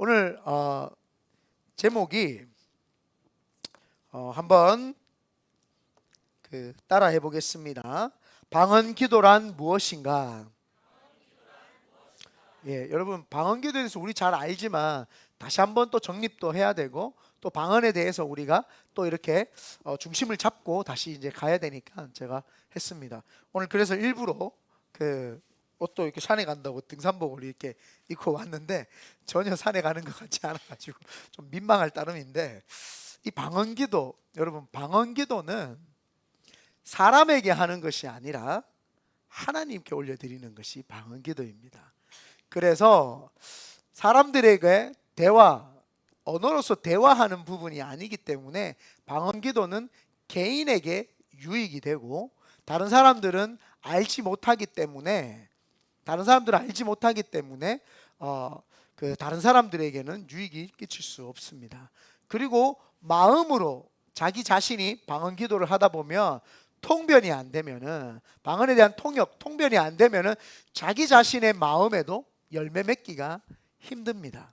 오늘 제목이 한번 따라 해보겠습니다. 방언 기도란 무엇인가? 여러분, 방언 기도에 대해서 우리 잘 알지만 다시 한번 또 정립도 해야 되고, 또 방언에 대해서 우리가 또 이렇게 중심을 잡고 다시 이제 가야 되니까 제가 했습니다. 오늘 그래서 일부러 옷도 이렇게 산에 간다고 등산복을 이렇게 입고 왔는데 전혀 산에 가는 것 같지 않아가지고 좀 민망할 따름인데, 이 방언기도, 여러분, 방언기도는 사람에게 하는 것이 아니라 하나님께 올려드리는 것이 방언기도입니다. 그래서 사람들에게 언어로서 대화하는 부분이 아니기 때문에 방언기도는 개인에게 유익이 되고, 다른 사람들은 알지 못하기 때문에 다른 사람들에게는 유익이 끼칠 수 없습니다. 그리고 마음으로 자기 자신이 방언 기도를 하다 보면 통변이 안 되면은, 방언에 대한 통변이 안 되면은 자기 자신의 마음에도 열매 맺기가 힘듭니다.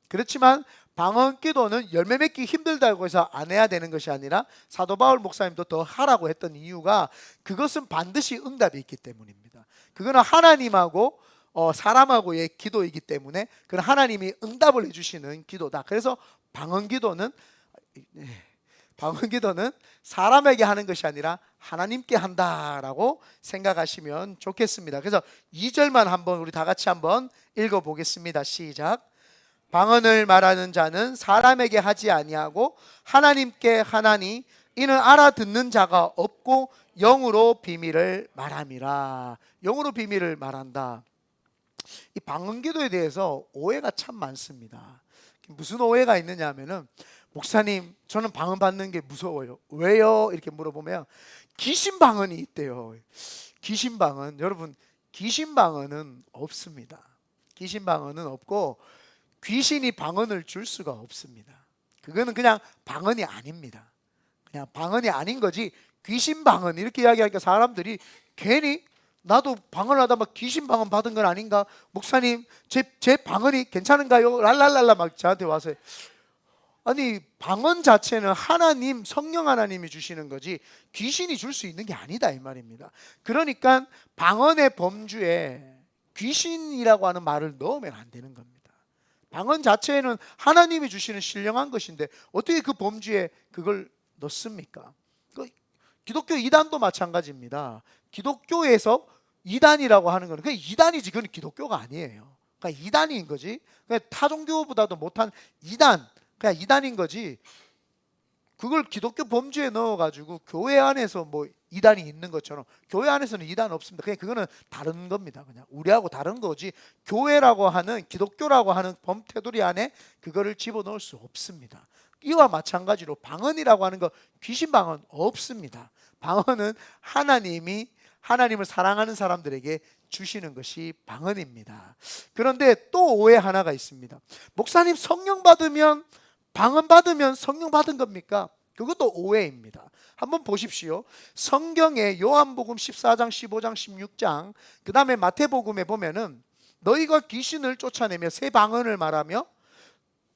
그렇지만 방언 기도는 열매 맺기 힘들다고 해서 안 해야 되는 것이 아니라, 사도 바울 목사님도 더 하라고 했던 이유가 그것은 반드시 응답이 있기 때문입니다. 그거는 하나님하고 사람하고의 기도이기 때문에 그건 하나님이 응답을 해주시는 기도다. 그래서 방언 기도는 사람에게 하는 것이 아니라 하나님께 한다라고 생각하시면 좋겠습니다. 그래서 2절만 한번 우리 다 같이 한번 읽어보겠습니다. 시작. 방언을 말하는 자는 사람에게 하지 아니하고 하나님께 하나니, 이는 알아듣는 자가 없고 영으로 비밀을 말함이라. 영으로 비밀을 말한다. 이 방언기도에 대해서 오해가 참 많습니다. 무슨 오해가 있느냐 하면은, 목사님, 저는 방언 받는 게 무서워요. 왜요? 이렇게 물어보면 귀신 방언이 있대요. 귀신 방언, 여러분, 귀신 방언은 없습니다. 귀신 방언은 없고 귀신이 방언을 줄 수가 없습니다. 그거는 그냥 방언이 아닙니다. 그냥 방언이 아닌 거지, 귀신 방언 이렇게 이야기하니까 사람들이 괜히 나도 방언을 하다 막 귀신 방언 받은 건 아닌가? 목사님, 제 방언이 괜찮은가요? 랄랄랄라 막 저한테 와서. 아니, 방언 자체는 하나님, 성령 하나님이 주시는 거지 귀신이 줄 수 있는 게 아니다, 이 말입니다. 그러니까 방언의 범주에 귀신이라고 하는 말을 넣으면 안 되는 겁니다. 방언 자체는 하나님이 주시는 신령한 것인데 어떻게 그 범주에 그걸 넣습니까? 기독교 이단도 마찬가지입니다. 기독교에서 이단이라고 하는 거는 그냥 이단이지, 그건 기독교가 아니에요. 그러니까 이단인 거지. 그냥 타 종교보다도 못한 이단, 그냥 이단인 거지. 그걸 기독교 범주에 넣어가지고 교회 안에서 뭐 이단이 있는 것처럼, 교회 안에서는 이단 없습니다. 그냥 그거는 다른 겁니다. 그냥 우리하고 다른 거지, 교회라고 하는, 기독교라고 하는 범테두리 안에 그거를 집어넣을 수 없습니다. 이와 마찬가지로 방언이라고 하는 거, 귀신 방언 없습니다. 방언은 하나님을 사랑하는 사람들에게 주시는 것이 방언입니다. 그런데 또 오해 하나가 있습니다. 목사님, 성령 받으면, 방언 받으면 성령 받은 겁니까? 그것도 오해입니다. 한번 보십시오. 성경에 요한복음 14장, 15장, 16장, 그 다음에 마태복음에 보면은 너희가 귀신을 쫓아내며 새 방언을 말하며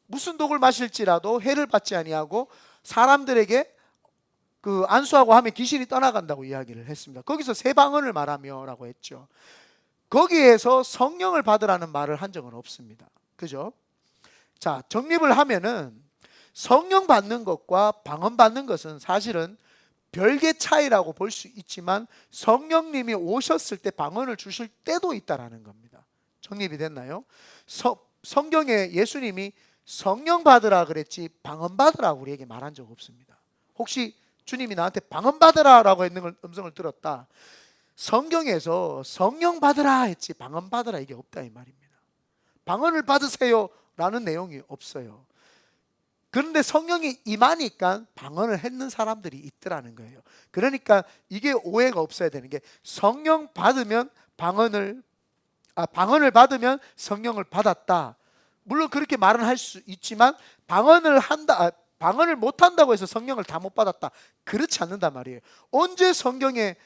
무슨 독을 마실지라도 해를 받지 아니하고 사람들에게 안수하고 하면 귀신이 떠나간다고 이야기를 했습니다. 거기서 새 방언을 말하며 라고 했죠. 거기에서 성령을 받으라는 말을 한 적은 없습니다. 그죠? 자, 정립을 하면은 성령 받는 것과 방언 받는 것은 사실은 별개 차이라고 볼 수 있지만, 성령님이 오셨을 때 방언을 주실 때도 있다라는 겁니다. 정립이 됐나요? 성경에 예수님이 성령 받으라 그랬지 방언 받으라 우리에게 말한 적 없습니다. 혹시 주님이 나한테 방언 받으라라고 했는 음성을 들었다, 성경에서 성령 받으라 했지 방언 받으라 이게 없다 이 말입니다. 방언을 받으세요 라는 내용이 없어요. 그런데 성령이 임하니까 방언을 했는 사람들이 있더라는 거예요. 그러니까 이게 오해가 없어야 되는 게, 성령 받으면 방언을 받으면 성령을 받았다, 물론 그렇게 말은 할 수 있지만 방언을 못 한다고 해서 성령을 다 못 받았다, 그렇지 않는단 말이에요. 언제 성경에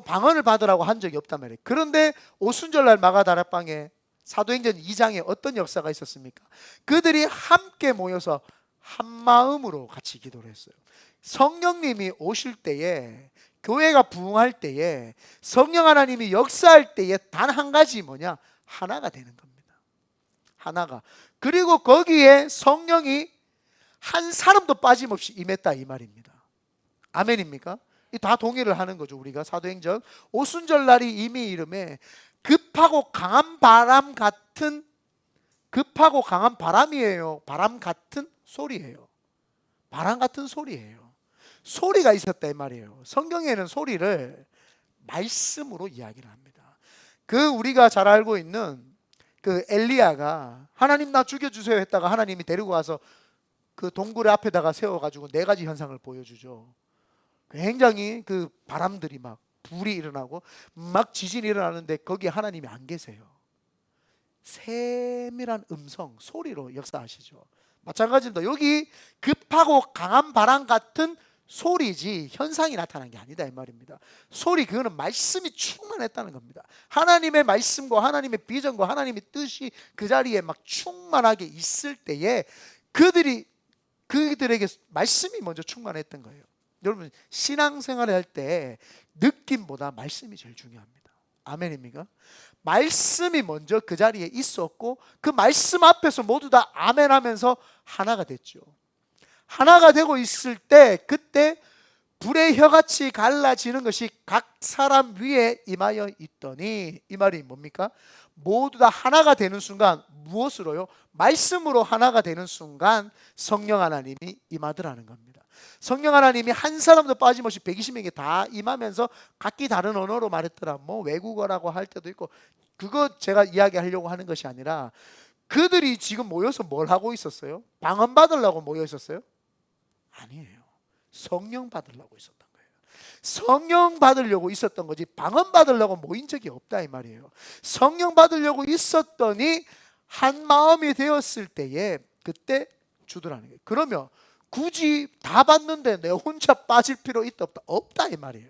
방언을 받으라고 한 적이 없단 말이에요. 그런데 오순절날 마가다락방에 사도행전 2장에 어떤 역사가 있었습니까? 그들이 함께 모여서 한 마음으로 같이 기도를 했어요. 성령님이 오실 때에, 교회가 부흥할 때에, 성령 하나님이 역사할 때에 단 한 가지 뭐냐? 하나가 되는 겁니다. 하나가. 그리고 거기에 성령이 한 사람도 빠짐없이 임했다 이 말입니다. 아멘입니까? 다 동의를 하는 거죠. 우리가 사도행전 오순절 날이 이미 이름에 급하고 강한 바람 같은, 급하고 강한 바람이에요. 바람 같은 소리예요. 바람 같은 소리예요. 소리가 있었다 이 말이에요. 성경에는 소리를 말씀으로 이야기를 합니다. 우리가 잘 알고 있는 엘리야가 하나님 나 죽여주세요 했다가 하나님이 데리고 가서 동굴의 앞에다가 세워가지고 4가지 현상을 보여주죠. 굉장히 바람들이 막 불이 일어나고 막 지진이 일어나는데 거기에 하나님이 안 계세요. 세밀한 음성, 소리로 역사하시죠. 마찬가지입니다. 여기 급하고 강한 바람 같은 소리지 현상이 나타난 게 아니다 이 말입니다. 소리, 그거는 말씀이 충만했다는 겁니다. 하나님의 말씀과 하나님의 비전과 하나님의 뜻이 그 자리에 막 충만하게 있을 때에 그들에게 말씀이 먼저 충만했던 거예요. 여러분, 신앙생활을 할 때 느낌보다 말씀이 제일 중요합니다. 아멘입니까? 말씀이 먼저 그 자리에 있었고 그 말씀 앞에서 모두 다 아멘 하면서 하나가 됐죠. 하나가 되고 있을 때 그때 불의 혀같이 갈라지는 것이 각 사람 위에 임하여 있더니, 이 말이 뭡니까? 모두 다 하나가 되는 순간, 무엇으로요? 말씀으로 하나가 되는 순간 성령 하나님이 임하더라는 겁니다. 성령 하나님이 한 사람도 빠짐없이 120명에게 다 임하면서 각기 다른 언어로 말했더라. 뭐 외국어라고 할 때도 있고, 그거 제가 이야기하려고 하는 것이 아니라 그들이 지금 모여서 뭘 하고 있었어요? 방언 받으려고 모여 있었어요? 아니에요. 성령 받으려고 있었던 거예요. 성령 받으려고 있었던 거지 방언 받으려고 모인 적이 없다 이 말이에요. 성령 받으려고 있었더니 한 마음이 되었을 때에 그때 주더라는 거예요. 그러면 굳이 다 받는데 내 혼자 빠질 필요 있다 없다? 없다 이 말이에요.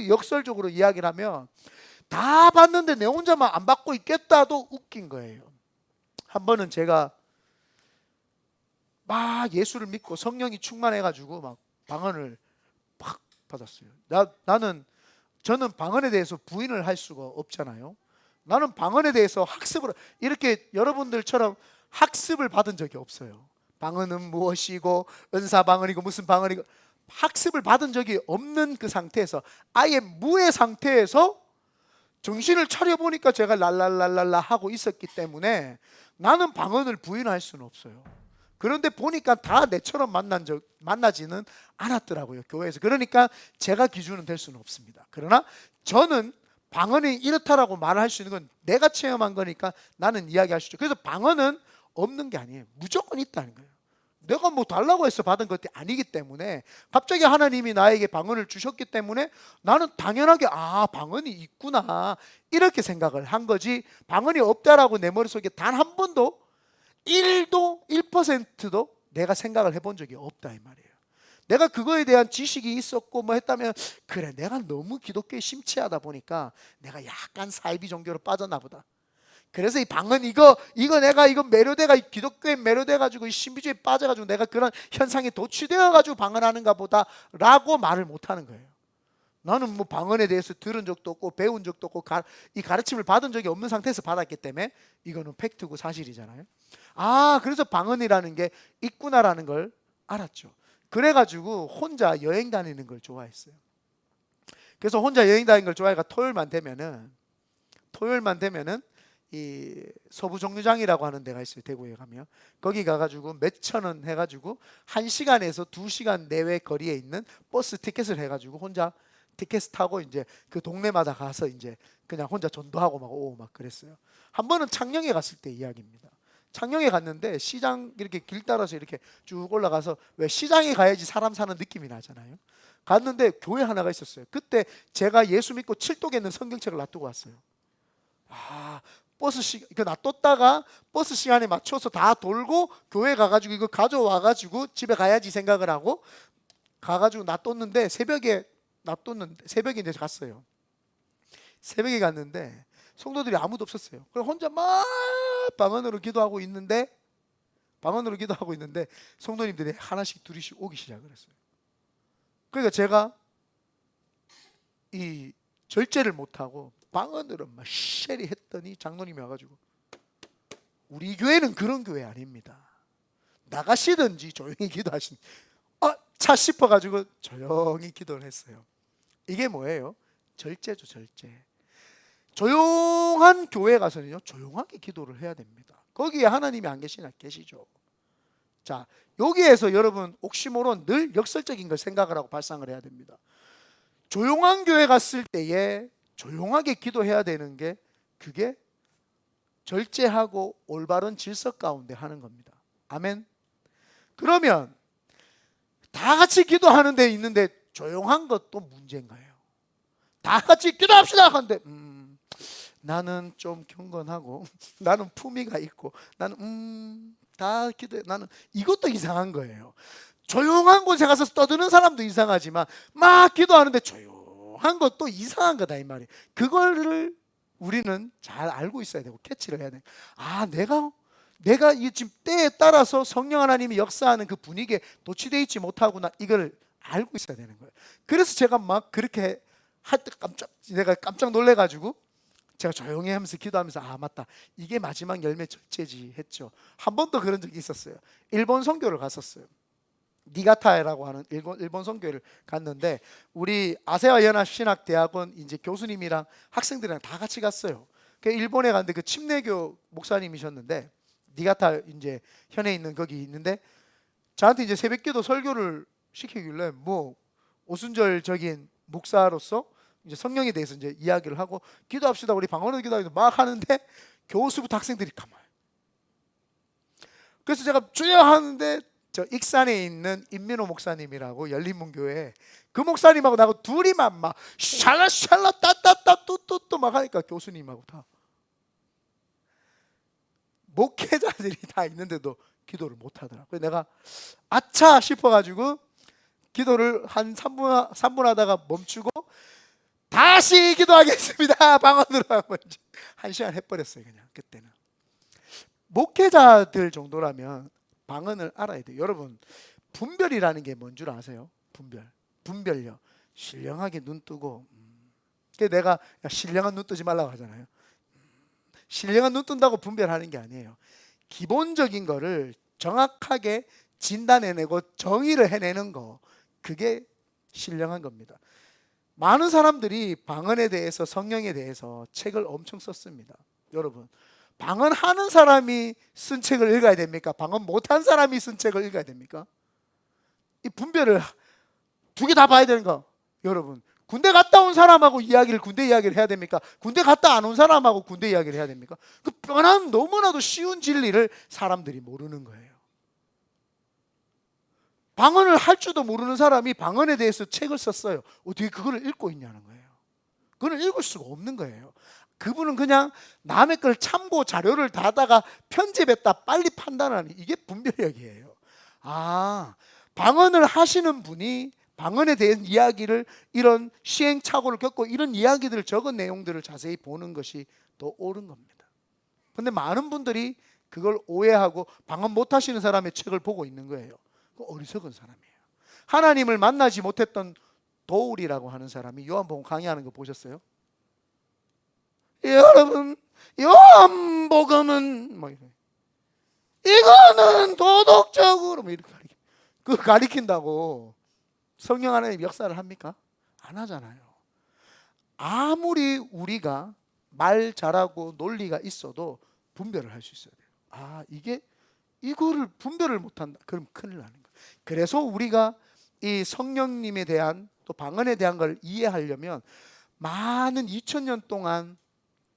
역설적으로 이야기를 하면 다 받는데 내 혼자만 안 받고 있겠다도 웃긴 거예요. 한 번은 제가 막 예수를 믿고 성령이 충만해가지고 막 방언을 팍 받았어요. 저는 방언에 대해서 부인을 할 수가 없잖아요. 나는 방언에 대해서 학습을, 이렇게 여러분들처럼 학습을 받은 적이 없어요. 방언은 무엇이고 은사 방언이고 무슨 방언이고 학습을 받은 적이 없는 그 상태에서, 아예 무의 상태에서 정신을 차려보니까 제가 랄랄랄랄라 하고 있었기 때문에 나는 방언을 부인할 수는 없어요. 그런데 보니까 다 내처럼 만나지는 않았더라고요, 교회에서. 그러니까 제가 기준은 될 수는 없습니다. 그러나 저는 방언이 이렇다라고 말할 수 있는 건 내가 체험한 거니까 나는 이야기할 수 있죠. 그래서 방언은 없는 게 아니에요. 무조건 있다는 거예요. 내가 뭐 달라고 해서 받은 것이 아니기 때문에, 갑자기 하나님이 나에게 방언을 주셨기 때문에 나는 당연하게 방언이 있구나 이렇게 생각을 한 거지, 방언이 없다라고 내 머릿속에 단 한 번도 1%도 내가 생각을 해본 적이 없다 이 말이에요. 내가 그거에 대한 지식이 있었고 뭐 했다면, 그래 내가 너무 기독교에 심취하다 보니까 내가 약간 사이비 종교로 빠졌나 보다. 그래서 이 방언 내가 매료돼가 기독교에 매료돼가지고 신비주의에 빠져가지고 내가 그런 현상에 도취되어가지고 방언하는가 보다라고 말을 못하는 거예요. 나는 뭐 방언에 대해서 들은 적도 없고 배운 적도 없고 이 가르침을 받은 적이 없는 상태에서 받았기 때문에 이거는 팩트고 사실이잖아요. 그래서 방언이라는 게 있구나라는 걸 알았죠. 그래가지고 혼자 여행 다니는 걸 좋아했어요. 그래서 혼자 여행 다니는 걸 좋아해가 토요일만 되면은 이 서부정류장이라고 하는 데가 있어요. 대구에 가면 거기 가가지고 몇천 원 해가지고 1시간에서 2시간 내외 거리에 있는 버스 티켓을 해가지고 혼자 티켓 타고 이제 그 동네마다 가서 이제 그냥 혼자 전도하고 막 오고 막 그랬어요. 한 번은 창녕에 갔을 때 이야기입니다. 창녕에 갔는데 시장 이렇게 길 따라서 이렇게 쭉 올라가서, 왜 시장에 가야지 사람 사는 느낌이 나잖아요. 갔는데 교회 하나가 있었어요. 그때 제가 예수 믿고 칠독에 있는 성경책을 놔두고 왔어요. 놔뒀다가 버스 시간에 맞춰서 다 돌고 교회 가가지고 이거 가져와가지고 집에 가야지 생각을 하고 가가지고 새벽에 이제 갔어요. 새벽에 갔는데 성도들이 아무도 없었어요. 그럼 혼자 막 방언으로 기도하고 있는데 성도님들이 하나씩 둘씩 오기 시작을 했어요. 그러니까 제가 이 절제를 못하고 방언으로 막 쉐리 했더니 장로님이 와가지고, 우리 교회는 그런 교회 아닙니다. 나가시든지 조용히 기도하신. 차 싶어가지고 조용히 기도를 했어요. 이게 뭐예요? 절제죠, 절제. 조용한 교회 가서는요, 조용하게 기도를 해야 됩니다. 거기에 하나님이 안 계시나? 계시죠. 자, 여기에서 여러분 옥시모론 늘 역설적인 걸 생각을 하고 발상을 해야 됩니다. 조용한 교회 갔을 때에 조용하게 기도해야 되는 게, 그게 절제하고 올바른 질서 가운데 하는 겁니다. 아멘. 그러면 다 같이 기도하는 데 있는데 조용한 것도 문제인가요? 다 같이 기도합시다 하는데 나는 좀 경건하고 나는 품위가 있고 나는 다 기도해. 나는 이것도 이상한 거예요. 조용한 곳에 가서 떠드는 사람도 이상하지만 막 기도하는데 조용한 것도 이상한 거다 이 말이에요. 그거를 우리는 잘 알고 있어야 되고 캐치를 해야 돼요. 내가 이 지금 때에 따라서 성령 하나님이 역사하는 그 분위기에 도취되어 있지 못하구나, 이걸 알고 있어야 되는 거예요. 그래서 제가 막 그렇게 할 때 내가 깜짝 놀래가지고 제가 조용히 하면서 기도하면서 맞다, 이게 마지막 열매 절제지 했죠. 한 번도 그런 적이 있었어요. 일본 선교를 갔었어요. 니가타에라고 하는 일본 선교를 갔는데, 우리 아세아 연합 신학대학원 이제 교수님이랑 학생들이랑 다 같이 갔어요. 그 일본에 갔는데 그 침례교 목사님이셨는데, 니가타 이제 현에 있는 거기 있는데, 저한테 이제 새벽기도 설교를 시키길래 뭐 오순절적인 목사로서 이제 성령에 대해서 이제 이야기를 하고 기도합시다, 우리 방언으로 기도하기도 막 하는데 교수부터 학생들이 가만히. 그래서 제가 주여 하는데, 저 익산에 있는 임민호 목사님이라고 열린문교회 그 목사님하고 나하고 둘이만 막 샬라샬라 따따따 뚜뚜뚜 막 하니까 교수님하고 다 목회자들이 다 있는데도 기도를 못 하더라고요. 그래서 내가 아차 싶어가지고 기도를 한 3분 하다가 멈추고 다시 기도하겠습니다 방언으로 하고 이제 1시간 해버렸어요. 그냥 그때는. 목회자들 정도라면 방언을 알아야 돼요. 여러분, 분별이라는 게 뭔 줄 아세요? 분별요. 신령하게 눈 뜨고. 그래서 내가 신령한 눈 뜨지 말라고 하잖아요. 신령한 눈 뜬다고 분별하는 게 아니에요. 기본적인 거를 정확하게 진단해내고 정의를 해내는 거, 그게 신령한 겁니다. 많은 사람들이 방언에 대해서, 성령에 대해서 책을 엄청 썼습니다. 여러분, 방언하는 사람이 쓴 책을 읽어야 됩니까? 방언 못한 사람이 쓴 책을 읽어야 됩니까? 이 분별을 두 개 다 봐야 되는 거. 여러분, 군대 갔다 온 사람하고 군대 이야기를 해야 됩니까? 군대 갔다 안 온 사람하고 군대 이야기를 해야 됩니까? 그 뻔한 너무나도 쉬운 진리를 사람들이 모르는 거예요. 방언을 할 줄도 모르는 사람이 방언에 대해서 책을 썼어요. 어떻게 그걸 읽고 있냐는 거예요. 그걸 읽을 수가 없는 거예요. 그분은 그냥 남의 걸 참고 자료를 다다가 편집했다 빨리 판단하는, 이게 분별력이에요. 방언을 하시는 분이 방언에 대한 이야기를, 이런 시행착오를 겪고 이런 이야기들을, 적은 내용들을 자세히 보는 것이 더 옳은 겁니다. 그런데 많은 분들이 그걸 오해하고 방언 못 하시는 사람의 책을 보고 있는 거예요. 그 어리석은 사람이에요. 하나님을 만나지 못했던 도울이라고 하는 사람이 요한복음 강의하는 거 보셨어요? 여러분, 요한복음은 뭐 이거는 도덕적으로 뭐 이렇게 가리킨다고 성령 하나님 역사를 합니까? 안 하잖아요. 아무리 우리가 말 잘하고 논리가 있어도 분별을 할 수 있어야 돼요. 이거를 분별을 못한다, 그럼 큰일 나는 거예요. 그래서 우리가 이 성령님에 대한, 또 방언에 대한 걸 이해하려면 많은 2000년 동안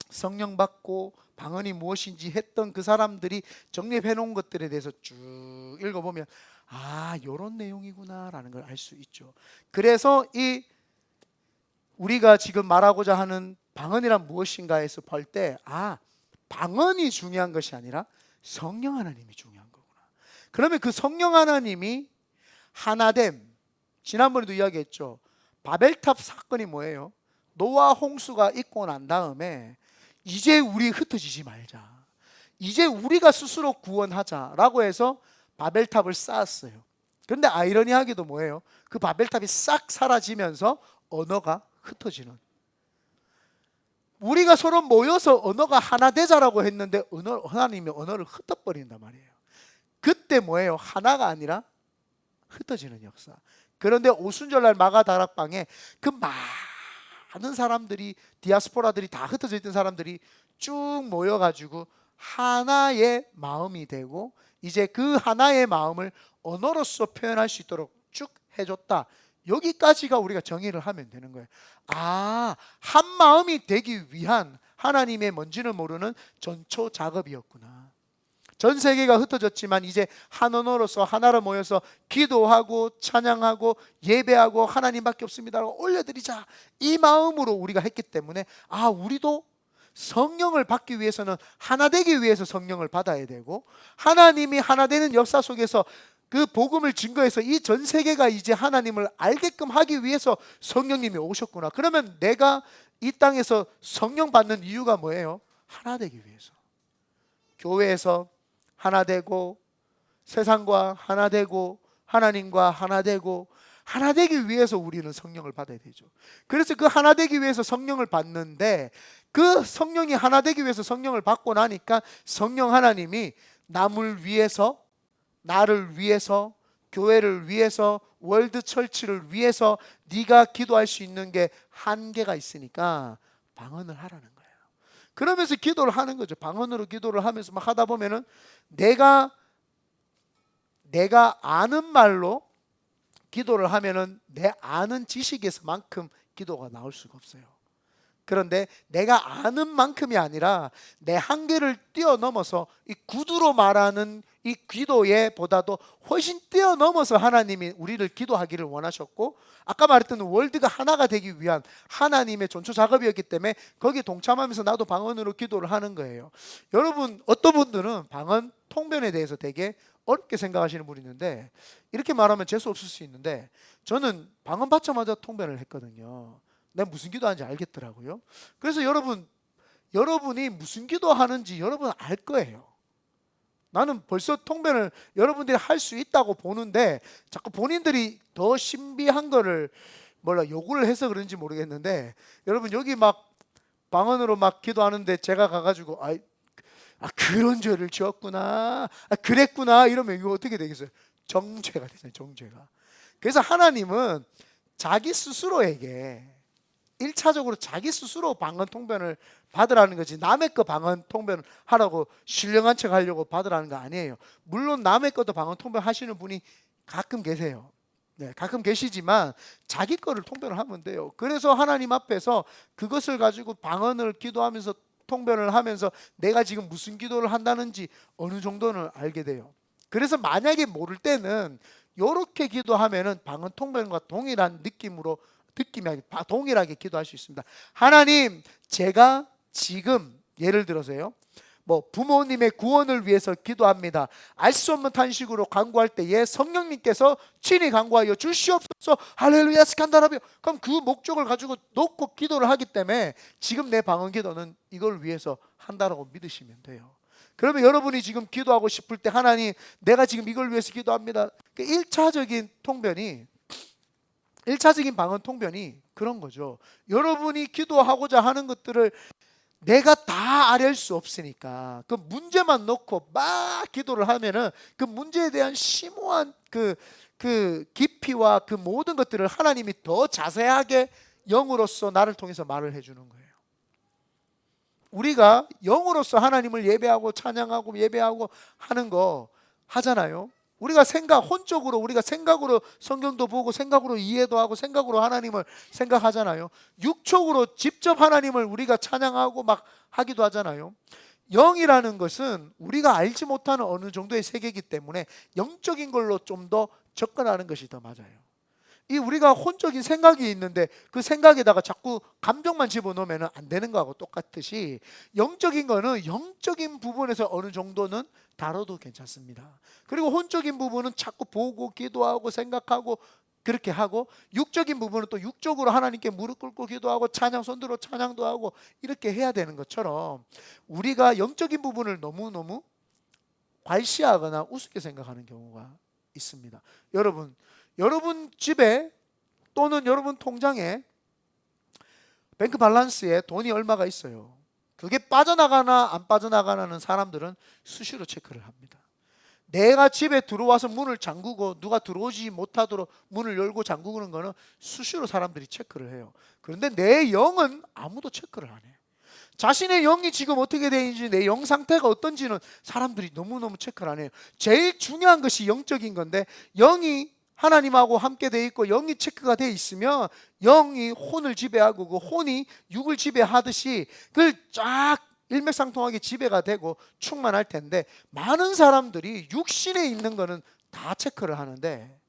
성령 받고 방언이 무엇인지 했던 그 사람들이 정립해 놓은 것들에 대해서 쭉 읽어보면 이런 내용이구나 라는 걸 알 수 있죠. 그래서 우리가 지금 말하고자 하는 방언이란 무엇인가에서 볼 때 방언이 중요한 것이 아니라 성령 하나님이 중요한 거구나. 그러면 그 성령 하나님이 하나됨, 지난번에도 이야기했죠. 바벨탑 사건이 뭐예요? 노아 홍수가 있고 난 다음에 이제 우리 흩어지지 말자. 이제 우리가 스스로 구원하자라고 해서 바벨탑을 쌓았어요. 그런데 아이러니하게도 뭐예요? 그 바벨탑이 싹 사라지면서 언어가 흩어지는. 우리가 서로 모여서 언어가 하나 되자라고 했는데 하나님이 언어를 흩어버린단 말이에요. 그때 뭐예요? 하나가 아니라 흩어지는 역사. 그런데 오순절날 마가다락방에 그 많은 사람들이, 디아스포라들이 다 흩어져 있던 사람들이 쭉 모여가지고 하나의 마음이 되고 이제 그 하나의 마음을 언어로서 표현할 수 있도록 쭉 해줬다. 여기까지가 우리가 정의를 하면 되는 거예요. 한 마음이 되기 위한 하나님의 뭔지는 모르는 전초 작업이었구나. 전 세계가 흩어졌지만 이제 한 언어로서 하나로 모여서 기도하고 찬양하고 예배하고 하나님밖에 없습니다라고 올려드리자, 이 마음으로 우리가 했기 때문에 우리도 성령을 받기 위해서는 하나 되기 위해서 성령을 받아야 되고, 하나님이 하나 되는 역사 속에서 그 복음을 증거해서 이 전 세계가 이제 하나님을 알게끔 하기 위해서 성령님이 오셨구나. 그러면 내가 이 땅에서 성령 받는 이유가 뭐예요? 하나 되기 위해서. 교회에서 하나 되고, 세상과 하나 되고, 하나님과 하나 되고, 하나 되기 위해서 우리는 성령을 받아야 되죠. 그래서 그 하나 되기 위해서 성령을 받는데, 그 성령이 하나 되기 위해서 성령을 받고 나니까 성령 하나님이 남을 위해서, 나를 위해서, 교회를 위해서, 월드 철치를 위해서 네가 기도할 수 있는 게 한계가 있으니까 방언을 하라는 거예요. 그러면서 기도를 하는 거죠. 방언으로 기도를 하면서 막 하다 보면은 내가 아는 말로 기도를 하면은 내 아는 지식에서만큼 기도가 나올 수가 없어요. 그런데 내가 아는 만큼이 아니라 내 한계를 뛰어넘어서 이 구두로 말하는 이 기도에 보다도 훨씬 뛰어넘어서 하나님이 우리를 기도하기를 원하셨고, 아까 말했던 월드가 하나가 되기 위한 하나님의 전초 작업이었기 때문에 거기에 동참하면서 나도 방언으로 기도를 하는 거예요. 여러분, 어떤 분들은 방언 통변에 대해서 되게 어렵게 생각하시는 분이 있는데, 이렇게 말하면 재수 없을 수 있는데 저는 방언 받자마자 통변을 했거든요. 내가 무슨 기도하는지 알겠더라고요. 그래서 여러분이 무슨 기도하는지 여러분 알 거예요. 나는 벌써 통변을 여러분들이 할 수 있다고 보는데 자꾸 본인들이 더 신비한 거를 요구를 해서 그런지 모르겠는데, 여러분 여기 막 방언으로 막 기도하는데 제가 가가지고 그런 죄를 지었구나, 그랬구나 이러면 이거 어떻게 되겠어요? 정죄가 되잖아요. 정죄가. 그래서 하나님은 자기 스스로에게 1차적으로 자기 스스로 방언 통변을 받으라는 거지, 남의 거 방언 통변을 하라고 신령한 척 하려고 받으라는 거 아니에요. 물론 남의 것도 방언 통변 하시는 분이 가끔 계세요. 네, 가끔 계시지만 자기 거를 통변을 하면 돼요. 그래서 하나님 앞에서 그것을 가지고 방언을 기도하면서 통변을 하면서 내가 지금 무슨 기도를 한다는지 어느 정도는 알게 돼요. 그래서 만약에 모를 때는 이렇게 기도하면은 방언 통변과 동일한 느낌이 동일하게 기도할 수 있습니다. 하나님, 제가 지금 예를 들어서요, 부모님의 구원을 위해서 기도합니다. 알 수 없는 탄식으로 간구할 때에 성령님께서 친히 간구하여 주시옵소서, 할렐루야 스칸다라비오. 그럼 그 목적을 가지고 놓고 기도를 하기 때문에 지금 내 방언 기도는 이걸 위해서 한다라고 믿으시면 돼요. 그러면 여러분이 지금 기도하고 싶을 때 하나님, 내가 지금 이걸 위해서 기도합니다. 1차적인 방언 통변이 그런 거죠. 여러분이 기도하고자 하는 것들을 내가 다 알릴 수 없으니까 그 문제만 놓고 막 기도를 하면은 그 문제에 대한 심오한 그 깊이와 그 모든 것들을 하나님이 더 자세하게 영으로서 나를 통해서 말을 해주는 거예요. 우리가 영으로서 하나님을 예배하고 찬양하고 예배하고 하는 거 하잖아요. 우리가 혼적으로 우리가 생각으로 성경도 보고 생각으로 이해도 하고 생각으로 하나님을 생각하잖아요. 육적으로 직접 하나님을 우리가 찬양하고 막 하기도 하잖아요. 영이라는 것은 우리가 알지 못하는 어느 정도의 세계이기 때문에 영적인 걸로 좀 더 접근하는 것이 더 맞아요. 이 우리가 혼적인 생각이 있는데 그 생각에다가 자꾸 감정만 집어넣으면 안 되는 거하고 똑같듯이, 영적인 거는 영적인 부분에서 어느 정도는 다뤄도 괜찮습니다. 그리고 혼적인 부분은 자꾸 보고 기도하고 생각하고 그렇게 하고 육적인 부분은 또 육적으로 하나님께 무릎 꿇고 기도하고 찬양 손들어 찬양도 하고 이렇게 해야 되는 것처럼 우리가 영적인 부분을 너무너무 과시하거나 우습게 생각하는 경우가 있습니다. 여러분 집에 또는 여러분 통장에 뱅크 밸런스에 돈이 얼마가 있어요. 그게 빠져나가나 안 빠져나가나는 사람들은 수시로 체크를 합니다. 내가 집에 들어와서 문을 잠그고 누가 들어오지 못하도록 문을 열고 잠그는 거는 수시로 사람들이 체크를 해요. 그런데 내 영은 아무도 체크를 안 해요. 자신의 영이 지금 어떻게 되는지, 내 영 상태가 어떤지는 사람들이 너무너무 체크를 안 해요. 제일 중요한 것이 영적인 건데, 영이 하나님하고 함께 돼 있고 영이 체크가 돼 있으면 영이 혼을 지배하고 그 혼이 육을 지배하듯이 그걸 쫙 일맥상통하게 지배가 되고 충만할 텐데, 많은 사람들이 육신에 있는 거는 다 체크를 하는데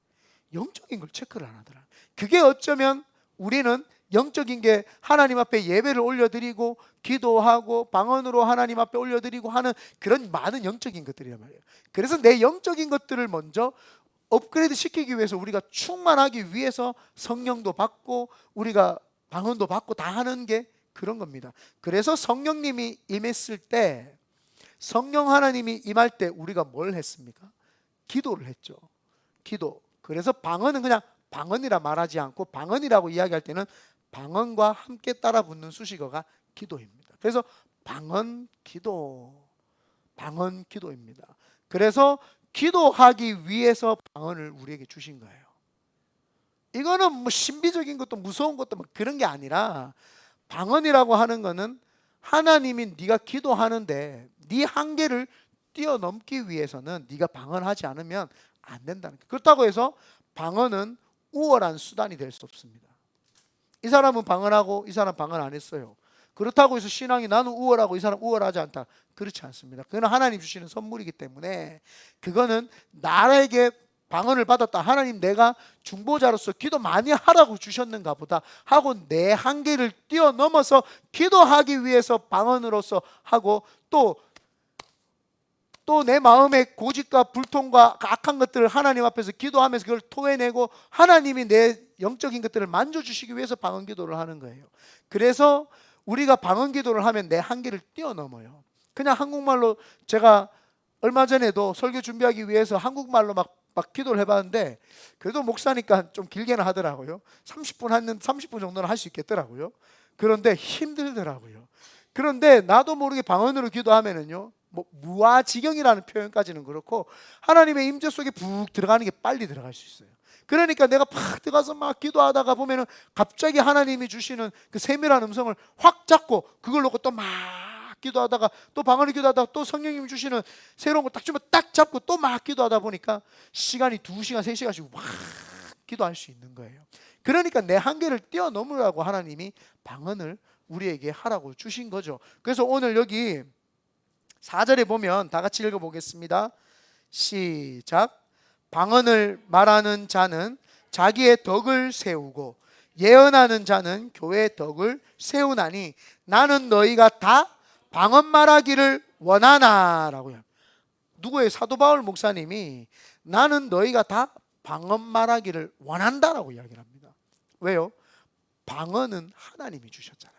영적인 걸 체크를 안 하더라. 그게 어쩌면 우리는 영적인 게 하나님 앞에 예배를 올려드리고 기도하고 방언으로 하나님 앞에 올려드리고 하는 그런 많은 영적인 것들이란 말이에요. 그래서 내 영적인 것들을 먼저 업그레이드 시키기 위해서, 우리가 충만하기 위해서 성령도 받고 우리가 방언도 받고 다 하는 게 그런 겁니다. 그래서 성령님이 임했을 때, 성령 하나님이 임할 때 우리가 뭘 했습니까? 기도를 했죠. 기도. 그래서 방언은 그냥 방언이라 말하지 않고, 방언이라고 이야기할 때는 방언과 함께 따라 붙는 수식어가 기도입니다. 그래서 방언 기도, 방언 기도입니다. 그래서 기도하기 위해서 방언을 우리에게 주신 거예요. 이거는 뭐 신비적인 것도 무서운 것도 뭐 그런 게 아니라, 방언이라고 하는 거는 하나님이 네가 기도하는데 네 한계를 뛰어넘기 위해서는 네가 방언하지 않으면 안 된다는 거예요. 그렇다고 해서 방언은 우월한 수단이 될 수 없습니다. 이 사람은 방언하고 이 사람 방언 안 했어요. 그렇다고 해서 신앙이 나는 우월하고 이 사람 우월하지 않다, 그렇지 않습니다. 그건 하나님 주시는 선물이기 때문에, 그거는 나에게 방언을 받았다, 하나님 내가 중보자로서 기도 많이 하라고 주셨는가 보다 하고 내 한계를 뛰어넘어서 기도하기 위해서 방언으로서 하고, 또 내 마음의 고집과 불통과 악한 것들을 하나님 앞에서 기도하면서 그걸 토해내고 하나님이 내 영적인 것들을 만져주시기 위해서 방언 기도를 하는 거예요. 그래서 우리가 방언 기도를 하면 내 한계를 뛰어넘어요. 그냥 한국말로, 제가 얼마 전에도 설교 준비하기 위해서 한국말로 막 기도를 해봤는데, 그래도 목사니까 좀 길게는 하더라고요. 30분 정도는 할 수 있겠더라고요. 그런데 힘들더라고요. 그런데 나도 모르게 방언으로 기도하면은요, 뭐 무아지경이라는 표현까지는 그렇고 하나님의 임재 속에 푹 들어가는 게 빨리 들어갈 수 있어요. 그러니까 내가 팍 들어가서 막 기도하다가 보면은 갑자기 하나님이 주시는 그 세밀한 음성을 확 잡고 그걸 놓고 또 막 기도하다가 또 방언을 기도하다가 또 성령님이 주시는 새로운 걸 딱 주면 딱 잡고 또 막 기도하다 보니까 시간이 2시간 3시간씩 막 기도할 수 있는 거예요. 그러니까 내 한계를 뛰어넘으라고 하나님이 방언을 우리에게 하라고 주신 거죠. 그래서 오늘 여기 4절에 보면 다 같이 읽어보겠습니다. 시작. 방언을 말하는 자는 자기의 덕을 세우고 예언하는 자는 교회의 덕을 세우나니 나는 너희가 다 방언 말하기를 원하나 라고요. 누구의? 사도 바울 목사님이 나는 너희가 다 방언 말하기를 원한다라고 이야기를 합니다. 왜요? 방언은 하나님이 주셨잖아요.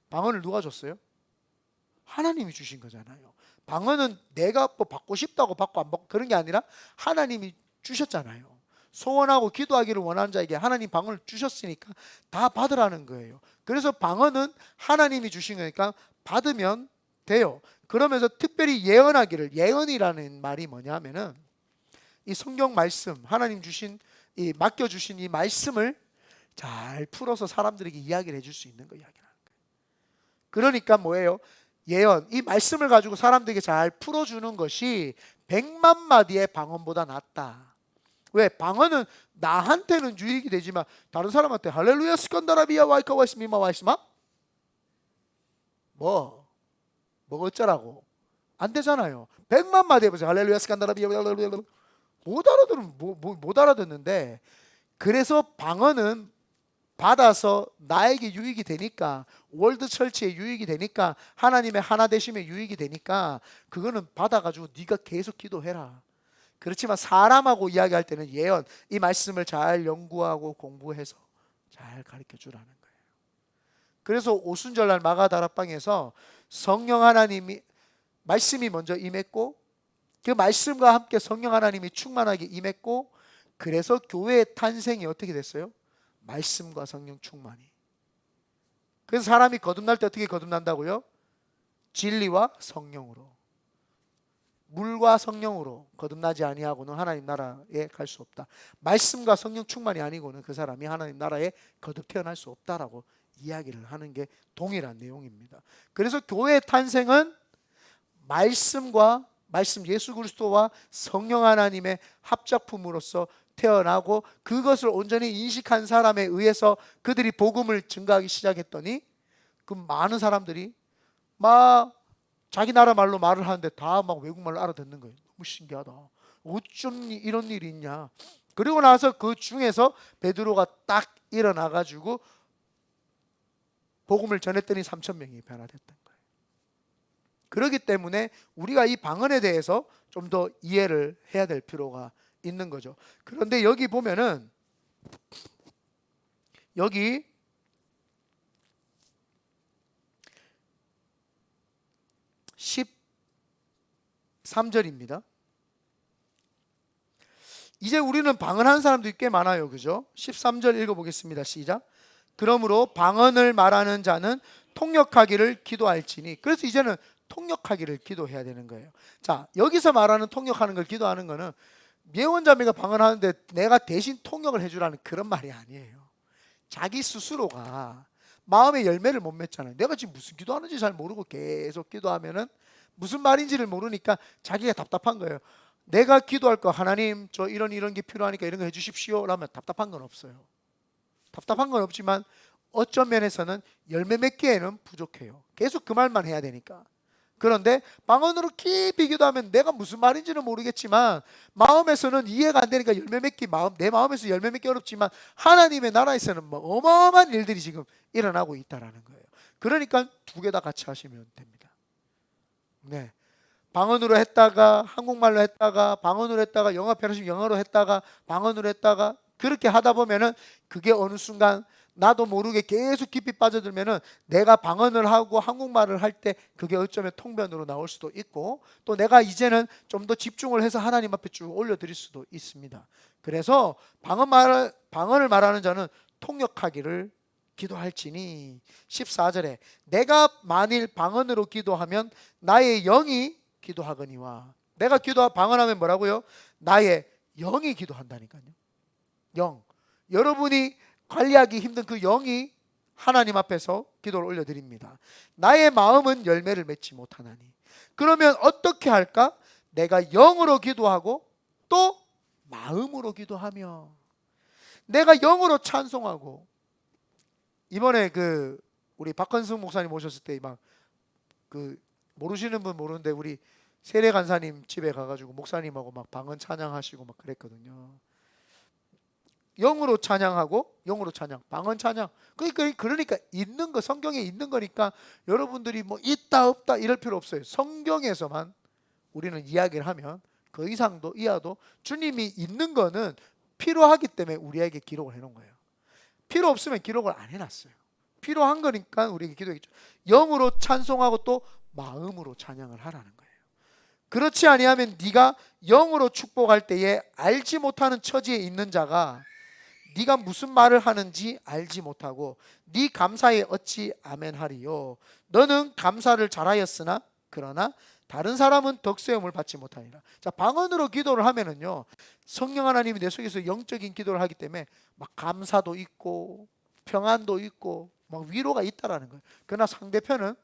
방언을 누가 줬어요? 하나님이 주신 거잖아요. 방언은 내가 뭐 받고 싶다고 받고 안 받고 그런 게 아니라 하나님이 주셨잖아요. 소원하고 기도하기를 원하는 자에게 하나님 방언을 주셨으니까 다 받으라는 거예요. 그래서 방언은 하나님이 주신 거니까 받으면 돼요. 그러면서 특별히 예언하기를, 예언이라는 말이 뭐냐면은 이 성경 말씀, 하나님 주신 이 맡겨주신 이 말씀을 잘 풀어서 사람들에게 이야기를 해줄 수 있는 거 이야기하는 거예요. 그러니까 뭐예요? 예언, 이 말씀을 가지고 사람들에게 잘 풀어주는 것이 100만 마디의 방언보다 낫다. 왜? 방언은 나한테는 유익이 되지만 다른 사람한테 할렐루야 스칸다라비아 와이카 와이스미마 와이스마 뭐 어쩌라고 안 되잖아요. 100만 마디 해보세요. 할렐루야 스칸다라비아 못 알아들으면 못 알아듣는데, 그래서 방언은 받아서 나에게 유익이 되니까, 월드 철치에 유익이 되니까, 하나님의 하나 되심에 유익이 되니까 그거는 받아가지고 네가 계속 기도해라. 그렇지만 사람하고 이야기할 때는 예언, 이 말씀을 잘 연구하고 공부해서 잘 가르쳐 주라는 거예요. 그래서 오순절날 마가다락방에서 성령 하나님이 말씀이 먼저 임했고 그 말씀과 함께 성령 하나님이 충만하게 임했고 그래서 교회의 탄생이 어떻게 됐어요? 말씀과 성령 충만이. 그래서 사람이 거듭날 때 어떻게 거듭난다고요? 진리와 성령으로. 물과 성령으로 거듭나지 아니하고는 하나님 나라에 갈 수 없다. 말씀과 성령 충만이 아니고는 그 사람이 하나님 나라에 거듭 태어날 수 없다라고 이야기를 하는 게 동일한 내용입니다. 그래서 교회의 탄생은 말씀 예수 그리스도와 성령 하나님의 합작품으로서 태어나고 그것을 온전히 인식한 사람에 의해서 그들이 복음을 증거하기 시작했더니 그 많은 사람들이 막 자기 나라 말로 말을 하는데 다 막 외국말로 알아듣는 거예요. 너무 신기하다. 어쩜 이런 일이 있냐. 그리고 나서 그 중에서 베드로가 딱 일어나 가지고 복음을 전했더니 3,000명이 변화됐던 거예요. 그렇기 때문에 우리가 이 방언에 대해서 좀 더 이해를 해야 될 필요가 있는 거죠. 그런데 여기 보면은 여기 13절입니다. 이제 우리는 방언하는 사람들이 꽤 많아요. 그죠? 13절 읽어보겠습니다. 시작. 그러므로 방언을 말하는 자는 통역하기를 기도할지니. 그래서 이제는 통역하기를 기도해야 되는 거예요. 자, 여기서 말하는 통역하는 걸 기도하는 거는 예언자매가 방언하는데 내가 대신 통역을 해주라는 그런 말이 아니에요. 자기 스스로가 마음의 열매를 못 맺잖아요. 내가 지금 무슨 기도하는지 잘 모르고 계속 기도하면은 무슨 말인지를 모르니까 자기가 답답한 거예요. 내가 기도할 거 하나님 저 이런 게 필요하니까 이런 거 해주십시오 라면 답답한 건 없어요. 답답한 건 없지만 어떤 면에서는 열매 맺기에는 부족해요. 계속 그 말만 해야 되니까. 그런데 방언으로 깊이 기도하면 내가 무슨 말인지는 모르겠지만 마음에서는 이해가 안 되니까 열매 맺기 내 마음에서 열매 맺기 어렵지만 하나님의 나라에서는 뭐 어마어마한 일들이 지금 일어나고 있다라는 거예요. 그러니까 두 개 다 같이 하시면 됩니다. 네. 방언으로 했다가 한국말로 했다가 방언으로 했다가 영어 편하시면 영어로 했다가 방언으로 했다가 그렇게 하다 보면은 그게 어느 순간 나도 모르게 계속 깊이 빠져들면은 내가 방언을 하고 한국말을 할 때 그게 어쩌면 통변으로 나올 수도 있고 또 내가 이제는 좀 더 집중을 해서 하나님 앞에 쭉 올려드릴 수도 있습니다. 그래서 방언을 말하는 자는 통역하기를 기도할지니 14절에 내가 만일 방언으로 기도하면 나의 영이 기도하거니와 내가 방언하면 뭐라고요? 나의 영이 기도한다니까요. 영. 여러분이 관리하기 힘든 그 영이 하나님 앞에서 기도를 올려드립니다. 나의 마음은 열매를 맺지 못하나니 그러면 어떻게 할까? 내가 영으로 기도하고 또 마음으로 기도하며 내가 영으로 찬송하고 이번에 우리 박헌승 목사님 오셨을 때 막 모르시는 분 모르는데 우리 세례 간사님 집에 가가지고 목사님하고 막 방언 찬양하시고 막 그랬거든요. 영으로 찬양하고 영으로 찬양, 방언 찬양. 그러니까 있는 거 성경에 있는 거니까 여러분들이 뭐 있다 없다 이럴 필요 없어요. 성경에서만 우리는 이야기를 하면 그 이상도 이하도 주님이 있는 거는 필요하기 때문에 우리에게 기록을 해놓은 거예요. 필요 없으면 기록을 안 해놨어요. 필요한 거니까 우리에게 기도했죠. 영으로 찬송하고 또 마음으로 찬양을 하라는 거예요. 그렇지 아니하면 네가 영으로 축복할 때에 알지 못하는 처지에 있는 자가 네가 무슨 말을 하는지 알지 못하고 네 감사에 어찌 아멘하리요. 너는 감사를 잘하였으나 그러나 다른 사람은 덕세움을 받지 못하니라. 자, 방언으로 기도를 하면은요 성령 하나님이 내 속에서 영적인 기도를 하기 때문에 막 감사도 있고 평안도 있고 막 위로가 있다라는 거예요. 그러나 상대편은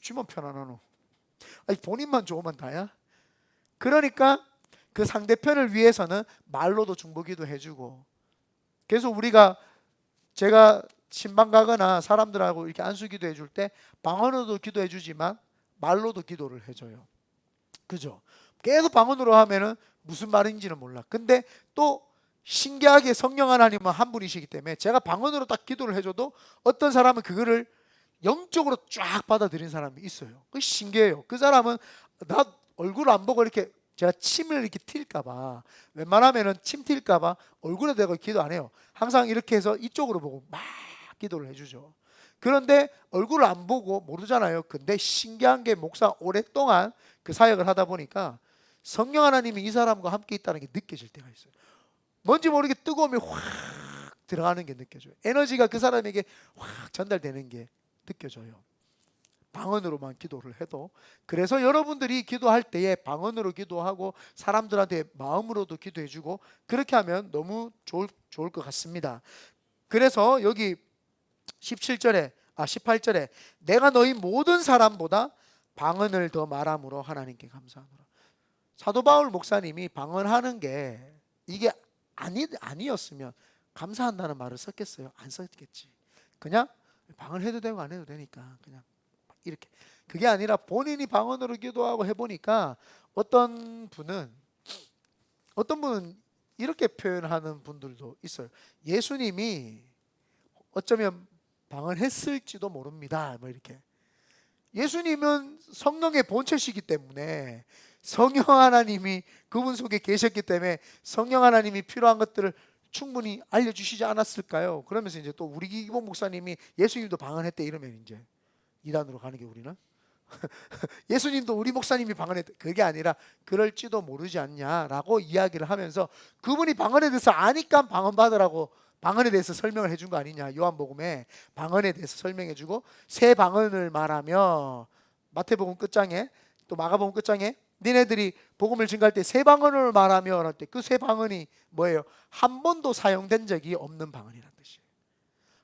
지만 편안하노. 아니 본인만 좋으면 다야. 그러니까 그 상대편을 위해서는 말로도 중보기도 해주고 계속 제가 신방 가거나 사람들하고 이렇게 안수기도 해줄 때 방언으로도 기도해 주지만 말로도 기도를 해줘요. 그죠? 계속 방언으로 하면은 무슨 말인지는 몰라. 근데 또 신기하게 성령 하나님은 한 분이시기 때문에 제가 방언으로 딱 기도를 해줘도 어떤 사람은 그거를 영적으로 쫙 받아들인 사람이 있어요. 그 신기해요. 그 사람은 나 얼굴 안 보고 이렇게 제가 침을 이렇게 튈까봐, 웬만하면은 침 튈까봐 얼굴에 대고 기도 안 해요. 항상 이렇게 해서 이쪽으로 보고 막 기도를 해주죠. 그런데 얼굴을 안 보고 모르잖아요. 근데 신기한 게 목사 오랫동안 그 사역을 하다 보니까 성령 하나님이 이 사람과 함께 있다는 게 느껴질 때가 있어요. 뭔지 모르게 뜨거움이 확 들어가는 게 느껴져요. 에너지가 그 사람에게 확 전달되는 게 느껴져요. 방언으로만 기도를 해도. 그래서 여러분들이 기도할 때에 방언으로 기도하고 사람들한테 마음으로도 기도해주고 그렇게 하면 너무 좋을 것 같습니다. 그래서 여기 18절에 내가 너희 모든 사람보다 방언을 더 말함으로 하나님께 감사하노라. 사도 바울 목사님이 방언하는 게 이게 아니었으면 감사한다는 말을 썼겠어요? 안 썼겠지. 그냥 방언해도 되고 안 해도 되니까 그냥 이렇게. 그게 아니라 본인이 방언으로 기도하고 해보니까 어떤 분은 이렇게 표현하는 분들도 있어요. 예수님이 어쩌면 방언했을지도 모릅니다. 뭐 이렇게. 예수님은 성령의 본체시기 때문에 성령 하나님이 그분 속에 계셨기 때문에 성령 하나님이 필요한 것들을 충분히 알려주시지 않았을까요? 그러면서 이제 또 우리 기복 목사님이 예수님도 방언했대 이러면 이제 이단으로 가는 게 우리는 예수님도 우리 목사님이 방언했대. 그게 아니라 그럴지도 모르지 않냐라고 이야기를 하면서 그분이 방언에 대해서 아니까 방언 받으라고 방언에 대해서 설명을 해준 거 아니냐. 요한복음에 방언에 대해서 설명해주고 새 방언을 말하며 마태복음 끝장에 또 마가복음 끝장에 니네들이 복음을 증거할 때 새 방언을 말하며 할 때 그 새 방언이 뭐예요? 한 번도 사용된 적이 없는 방언이라는 뜻이에요.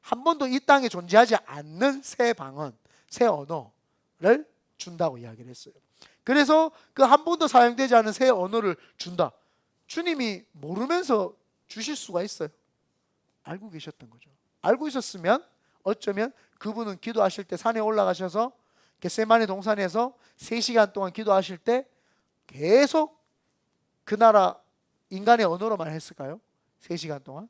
한 번도 이 땅에 존재하지 않는 새 방언, 새 언어를 준다고 이야기를 했어요. 그래서 그 한 번도 사용되지 않은 새 언어를 준다. 주님이 모르면서 주실 수가 있어요. 알고 계셨던 거죠. 알고 있었으면 어쩌면 그분은 기도하실 때 산에 올라가셔서 겟세마네 동산에서 3시간 동안 기도하실 때 계속 그 나라 인간의 언어로만 했을까요? 3시간 동안?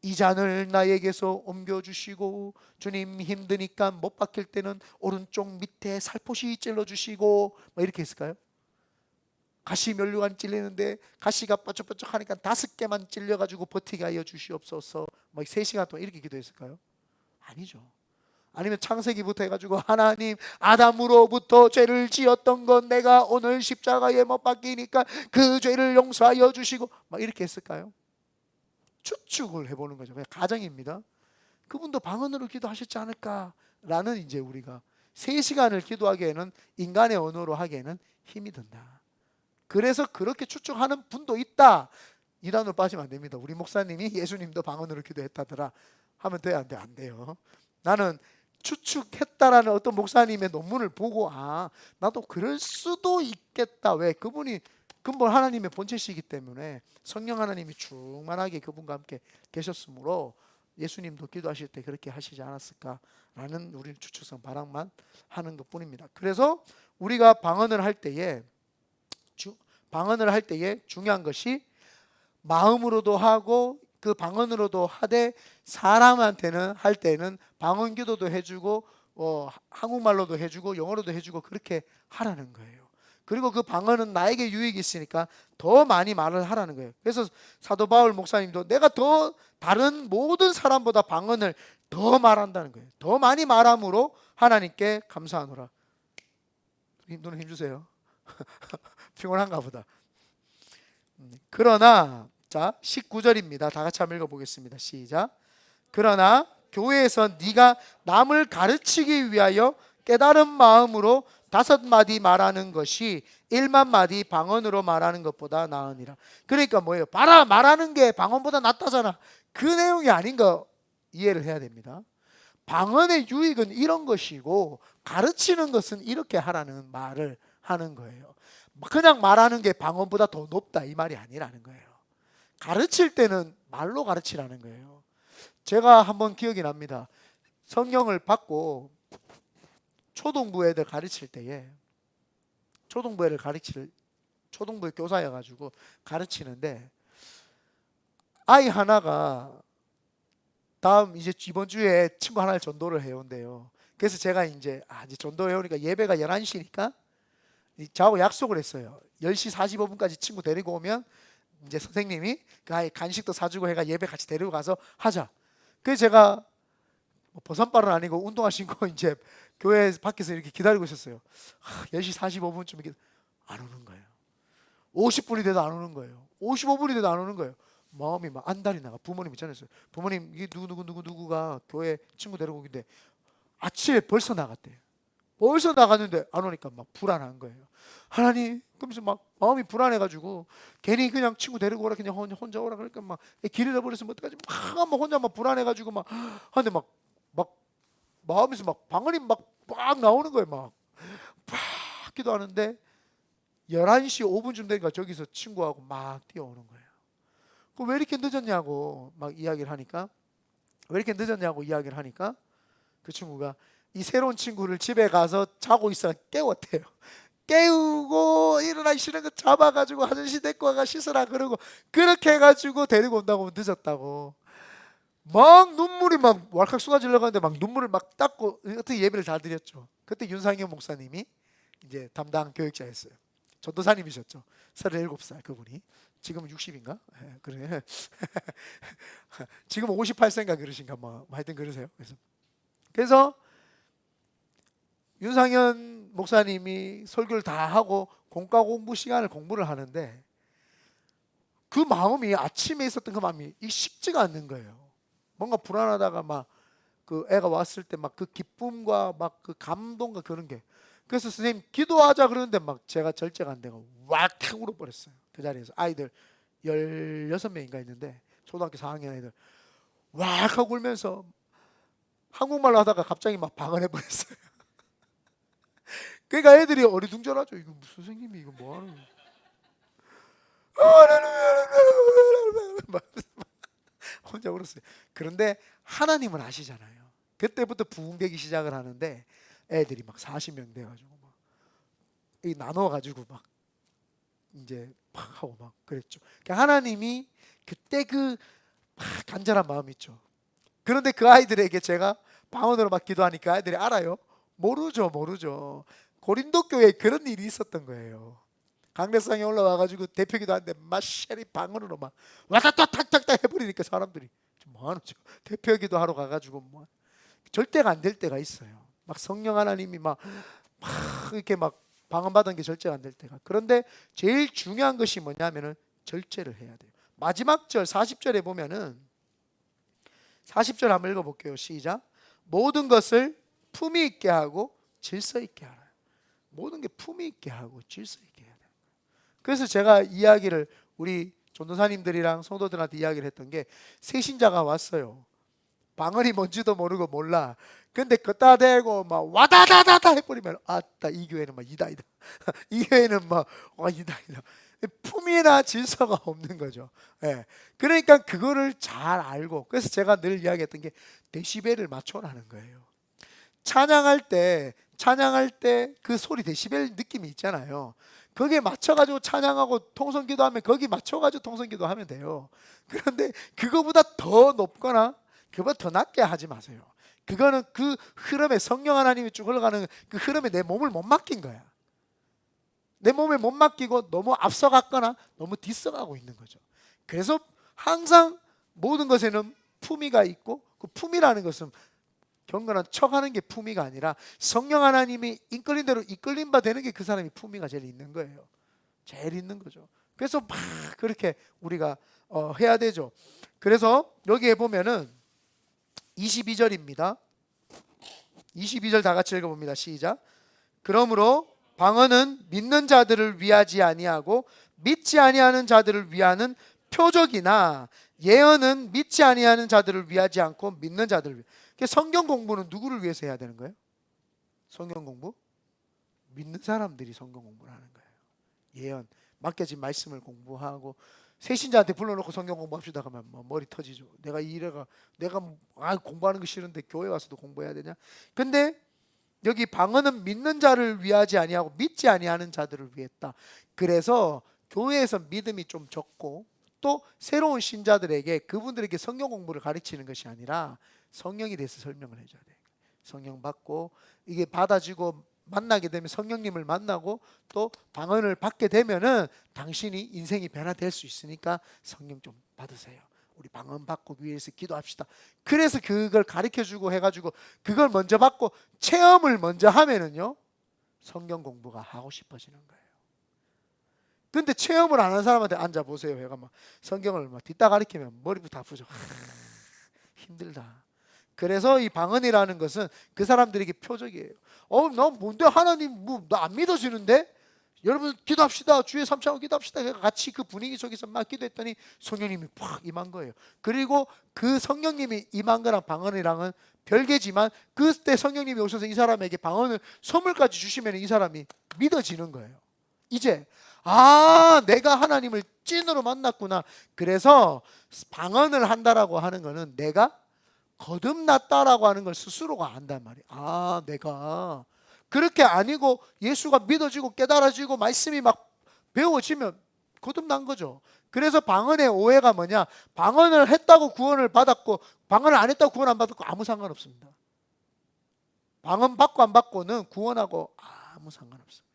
이 잔을 나에게서 옮겨주시고 주님 힘드니까 못 박힐 때는 오른쪽 밑에 살포시 찔러주시고 뭐 이렇게 했을까요? 가시 면류관 찔리는데 가시가 뻐쩍뻐쩍하니까 5개만 찔려가지고 버티게 하여 주시옵소서 뭐 3시간 동안 이렇게 기도했을까요? 아니죠. 아니면 창세기부터 해가지고 하나님 아담으로부터 죄를 지었던 건 내가 오늘 십자가에 못 박히니까 그 죄를 용서하여 주시고 막 이렇게 했을까요? 추측을 해보는 거죠. 그냥 가정입니다. 그분도 방언으로 기도하셨지 않을까라는 이제 우리가 3시간을 기도하기에는 인간의 언어로 하기에는 힘이 든다. 그래서 그렇게 추측하는 분도 있다. 이단으로 빠지면 안 됩니다. 우리 목사님이 예수님도 방언으로 기도했다더라 하면 돼요? 안 돼? 안 돼요. 나는 추측했다라는 어떤 목사님의 논문을 보고 나도 그럴 수도 있겠다. 왜? 그분이 근본 하나님의 본체시기 때문에 성령 하나님이 충만하게 그분과 함께 계셨으므로 예수님도 기도하실 때 그렇게 하시지 않았을까라는 우리는 추측성 발악만 하는 것뿐입니다. 그래서 우리가 방언을 할 때에 중요한 것이 마음으로도 하고 그 방언으로도 하되 사람한테는 할 때는 방언 기도도 해주고 한국말로도 해주고 영어로도 해주고 그렇게 하라는 거예요. 그리고 그 방언은 나에게 유익이 있으니까 더 많이 말을 하라는 거예요. 그래서 사도 바울 목사님도 내가 더 다른 모든 사람보다 방언을 더 말한다는 거예요. 더 많이 말함으로 하나님께 감사하노라. 눈에 힘주세요. 피곤한가 보다. 그러나 자 19절입니다. 다 같이 한번 읽어보겠습니다. 시작. 그러나 교회에서 네가 남을 가르치기 위하여 깨달은 마음으로 5마디 말하는 것이 1만마디 방언으로 말하는 것보다 나으니라. 그러니까 뭐예요? 봐라, 말하는 게 방언보다 낫다잖아. 그 내용이 아닌 거 이해를 해야 됩니다. 방언의 유익은 이런 것이고 가르치는 것은 이렇게 하라는 말을 하는 거예요. 그냥 말하는 게 방언보다 더 높다 이 말이 아니라는 거예요. 가르칠 때는 말로 가르치라는 거예요. 제가 한번 기억이 납니다. 성경을 받고 초등부 애들 가르칠 때에 초등부에 교사여가지고 가르치는데 아이 하나가 이번 주에 친구 하나를 전도를 해온대요. 그래서 제가 이제 전도해 오니까 예배가 11시니까 저하고 약속을 했어요. 10시 45분까지 친구 데리고 오면 이제 선생님이 그 아이 간식도 사주고 해가 예배 같이 데리고 가서 하자. 그래서 제가 뭐 버선발은 아니고 운동화 신고 이제 교회 밖에서 이렇게 기다리고 있었어요. 10시 45분쯤 이렇게 안 오는 거예요. 50분이 돼도 안 오는 거예요. 55분이 돼도 안 오는 거예요. 마음이 막 안달이 나가. 부모님 있잖아요. 부모님 이게 누구가 교회 친구 데리고 오긴데 아침에 벌써 나갔대요. 벌써 나갔는데 안 오니까 막 불안한 거예요. 하나님, 그러면서 막 마음이 불안해가지고 괜히 그냥 친구 데리고 오라 그냥 혼자 오라 그러니까 막 길 잃어버렸으면 어떡하지? 막 혼자 막 불안해가지고 막 하는데 막 마음에서 막 방언이 막 나오는 거예요. 막 기도하는데 11시 5분쯤 되니까 저기서 친구하고 막 뛰어오는 거예요. 그럼 왜 이렇게 늦었냐고 막 이야기를 하니까 그 친구가 이 새로운 친구를 집에 가서 자고 있어 깨웠대요. 깨우고 일어나기 싫은 거 잡아가지고 화장실 데리고 와가 씻으라 그러고 그렇게 해가지고 데리고 온다고 늦었다고 막 눈물이 막 왈칵 쏟아지려고 하는데 막 눈물을 막 닦고 어떻게 예배를 다 드렸죠. 그때 윤상현 목사님이 이제 담당 교육자였어요. 전도사님이셨죠. 37살 그분이. 지금은 60인가? 그래. 지금 58세인가 그러신가 뭐 하여튼 그러세요. 그래서 윤상현 목사님이 설교를 다 하고 공과 공부 시간을 공부를 하는데 그 마음이 아침에 있었던 그 마음이 식지가 않는 거예요. 뭔가 불안하다가 막 그 애가 왔을 때 막 그 기쁨과 막 그 감동과 그런 게 그래서 선생님 기도하자 그러는데 막 제가 절제가 안 되고 왁 울어버렸어요. 그 자리에서 아이들 16명인가 있는데 초등학교 4학년 애들 왁 하고 울면서 한국말로 하다가 갑자기 막 방언해버렸어요. 그러니까 애들이 어리둥절하죠. 이거 무슨 선생님이 이거 뭐하는 혼자 울었어요. 그런데 하나님은 아시잖아요. 그때부터 부흥되기 시작을 하는데 애들이 막 40명 돼가지고 막 나눠가지고 막 이제 막 하고 막 그랬죠. 그러니까 하나님이 그때 그 간절한 마음 있죠. 그런데 그 아이들에게 제가 방언으로 막 기도하니까 아이들이 알아요? 모르죠. 고린도 교회에 그런 일이 있었던 거예요. 강대상에 올라와가지고 대표기도 하는데 마샬이 방언으로 막 와다다 탁탁탁 해버리니까 사람들이 뭐하는 지 대표기도 하러 가가지고 뭐 절대가 안 될 때가 있어요. 막 성령 하나님이 막 이렇게 막 방언 받은 게 절제가 안 될 때가. 그런데 제일 중요한 것이 뭐냐면은 절제를 해야 돼요. 마지막 절 40절에 보면은 40절 한번 읽어볼게요. 시작. 모든 것을 품위 있게 하고 질서 있게 하라. 모든 게 품위 있게 하고 질서 있게 해야 돼요. 그래서 제가 이야기를 우리 전도사님들이랑 성도들한테 이야기를 했던 게 새신자가 왔어요. 방언이 뭔지도 모르고 몰라. 근데 걷다 대고 막 와다다다다 해버리면 아따 이 교회는 막 이다이다. 이 교회는 막 이다이다. 품위나 질서가 없는 거죠. 예. 그러니까 그거를 잘 알고 그래서 제가 늘 이야기했던 게 데시벨을 맞춰라는 거예요. 찬양할 때 그 소리 데시벨 느낌이 있잖아요. 거기에 맞춰가지고 찬양하고 통성기도하면 거기 맞춰가지고 통성기도하면 돼요. 그런데 그거보다 더 높거나 그거보다 더 낮게 하지 마세요. 그거는 그 흐름에 성령 하나님이 쭉 흘러가는 그 흐름에 내 몸을 못 맡긴 거야. 내 몸에 못 맡기고 너무 앞서갔거나 너무 뒤서가고 있는 거죠. 그래서 항상 모든 것에는 품위가 있고 그 품위라는 것은 경건한 척하는 게 품위가 아니라 성령 하나님이 이끌린 대로 이끌림 바 되는 게 그 사람이 품위가 제일 있는 거예요. 제일 있는 거죠. 그래서 막 그렇게 우리가 해야 되죠. 그래서 여기에 보면은 22절입니다. 22절 다 같이 읽어봅니다. 시작. 그러므로 방언은 믿는 자들을 위하지 아니하고 믿지 아니하는 자들을 위하는 표적이나 예언은 믿지 아니하는 자들을 위하지 않고 믿는 자들을 위해. 성경 공부는 누구를 위해서 해야 되는 거예요? 성경 공부? 믿는 사람들이 성경 공부를 하는 거예요. 예언, 맡겨진 말씀을 공부하고 새신자한테 불러놓고 성경 공부합시다 하면 머리 터지죠. 내가 공부하는 거 싫은데 교회 와서도 공부해야 되냐? 근데 여기 방언은 믿는 자를 위하지 아니하고 믿지 아니하는 자들을 위했다. 그래서 교회에서 믿음이 좀 적고 또 새로운 신자들에게 그분들에게 성경 공부를 가르치는 것이 아니라 성령에 대해서 설명을 해줘야 돼요. 성령 받고 이게 받아지고 만나게 되면 성령님을 만나고 또 방언을 받게 되면은 당신이 인생이 변화될 수 있으니까 성령 좀 받으세요. 우리 방언 받고 위해서 기도합시다. 그래서 그걸 가르쳐주고 해가지고 그걸 먼저 받고 체험을 먼저 하면은요 성경 공부가 하고 싶어지는 거예요. 근데 체험을 안 한 사람한테 앉아보세요. 얘가 막 성경을 막 뒤따 가리키면 머리부터 아프죠. 힘들다. 그래서 이 방언이라는 것은 그 사람들에게 표적이에요. 나 뭔데 하나님 나 안 믿어지는데? 여러분 기도합시다. 주의 3차원 기도합시다. 같이 그 분위기 속에서 막 기도했더니 성령님이 팍 임한 거예요. 그리고 그 성령님이 임한 거랑 방언이랑은 별개지만 그때 성령님이 오셔서 이 사람에게 방언을 선물까지 주시면 이 사람이 믿어지는 거예요. 이제 내가 하나님을 찐으로 만났구나. 그래서 방언을 한다라고 하는 거는 내가 거듭났다라고 하는 걸 스스로가 안단 말이에요. 내가 그렇게 아니고 예수가 믿어지고 깨달아지고 말씀이 막 배워지면 거듭난 거죠. 그래서 방언의 오해가 뭐냐? 방언을 했다고 구원을 받았고 방언을 안 했다고 구원 안 받았고 아무 상관없습니다. 방언 받고 안 받고는 구원하고 아무 상관없습니다.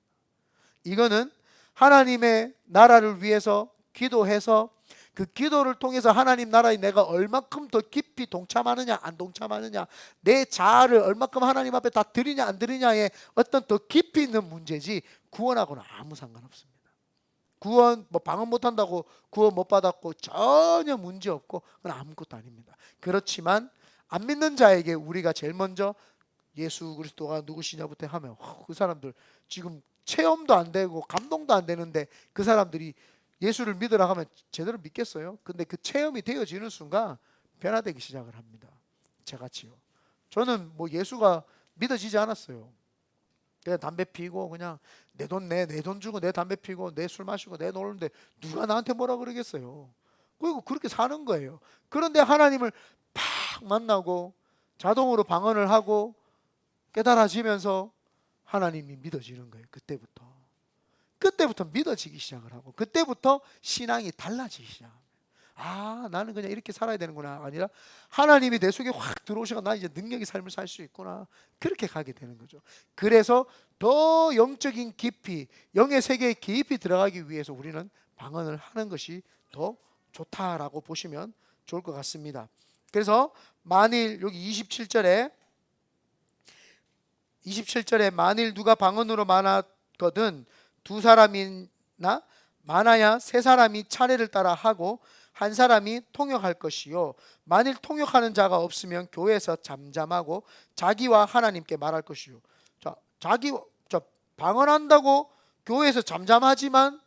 이거는 하나님의 나라를 위해서 기도해서 그 기도를 통해서 하나님 나라에 내가 얼마큼 더 깊이 동참하느냐 안 동참하느냐, 내 자아를 얼마큼 하나님 앞에 다 드리냐 안 드리냐의 어떤 더 깊이 있는 문제지 구원하고는 아무 상관없습니다. 구원 방언 못한다고 구원 못 받았고 전혀 문제 없고 그건 아무것도 아닙니다. 그렇지만 안 믿는 자에게 우리가 제일 먼저 예수 그리스도가 누구시냐부터 하면 그 사람들 지금 체험도 안 되고 감동도 안 되는데 그 사람들이 예수를 믿으라 하면 제대로 믿겠어요? 근데 그 체험이 되어지는 순간 변화되기 시작을 합니다. 저같이요. 저는 예수가 믿어지지 않았어요. 그냥 담배 피고 그냥 내 돈 주고 내 담배 피고 내 술 마시고 내 노는데 누가 나한테 뭐라 그러겠어요. 그리고 그렇게 사는 거예요. 그런데 하나님을 팍 만나고 자동으로 방언을 하고 깨달아지면서 하나님이 믿어지는 거예요. 그때부터 믿어지기 시작을 하고 그때부터 신앙이 달라지기 시작합니다. 나는 그냥 이렇게 살아야 되는구나 아니라 하나님이 내 속에 확 들어오셔서 나 이제 능력의 삶을 살 수 있구나 그렇게 가게 되는 거죠. 그래서 더 영적인 깊이 영의 세계에 깊이 들어가기 위해서 우리는 방언을 하는 것이 더 좋다라고 보시면 좋을 것 같습니다. 그래서 만일 여기 27절에 만일 누가 방언으로 말하거든 두 사람이나 많아야 세 사람이 차례를 따라 하고 한 사람이 통역할 것이요 만일 통역하는 자가 없으면 교회에서 잠잠하고 자기와 하나님께 말할 것이요. 방언한다고 교회에서 잠잠하지만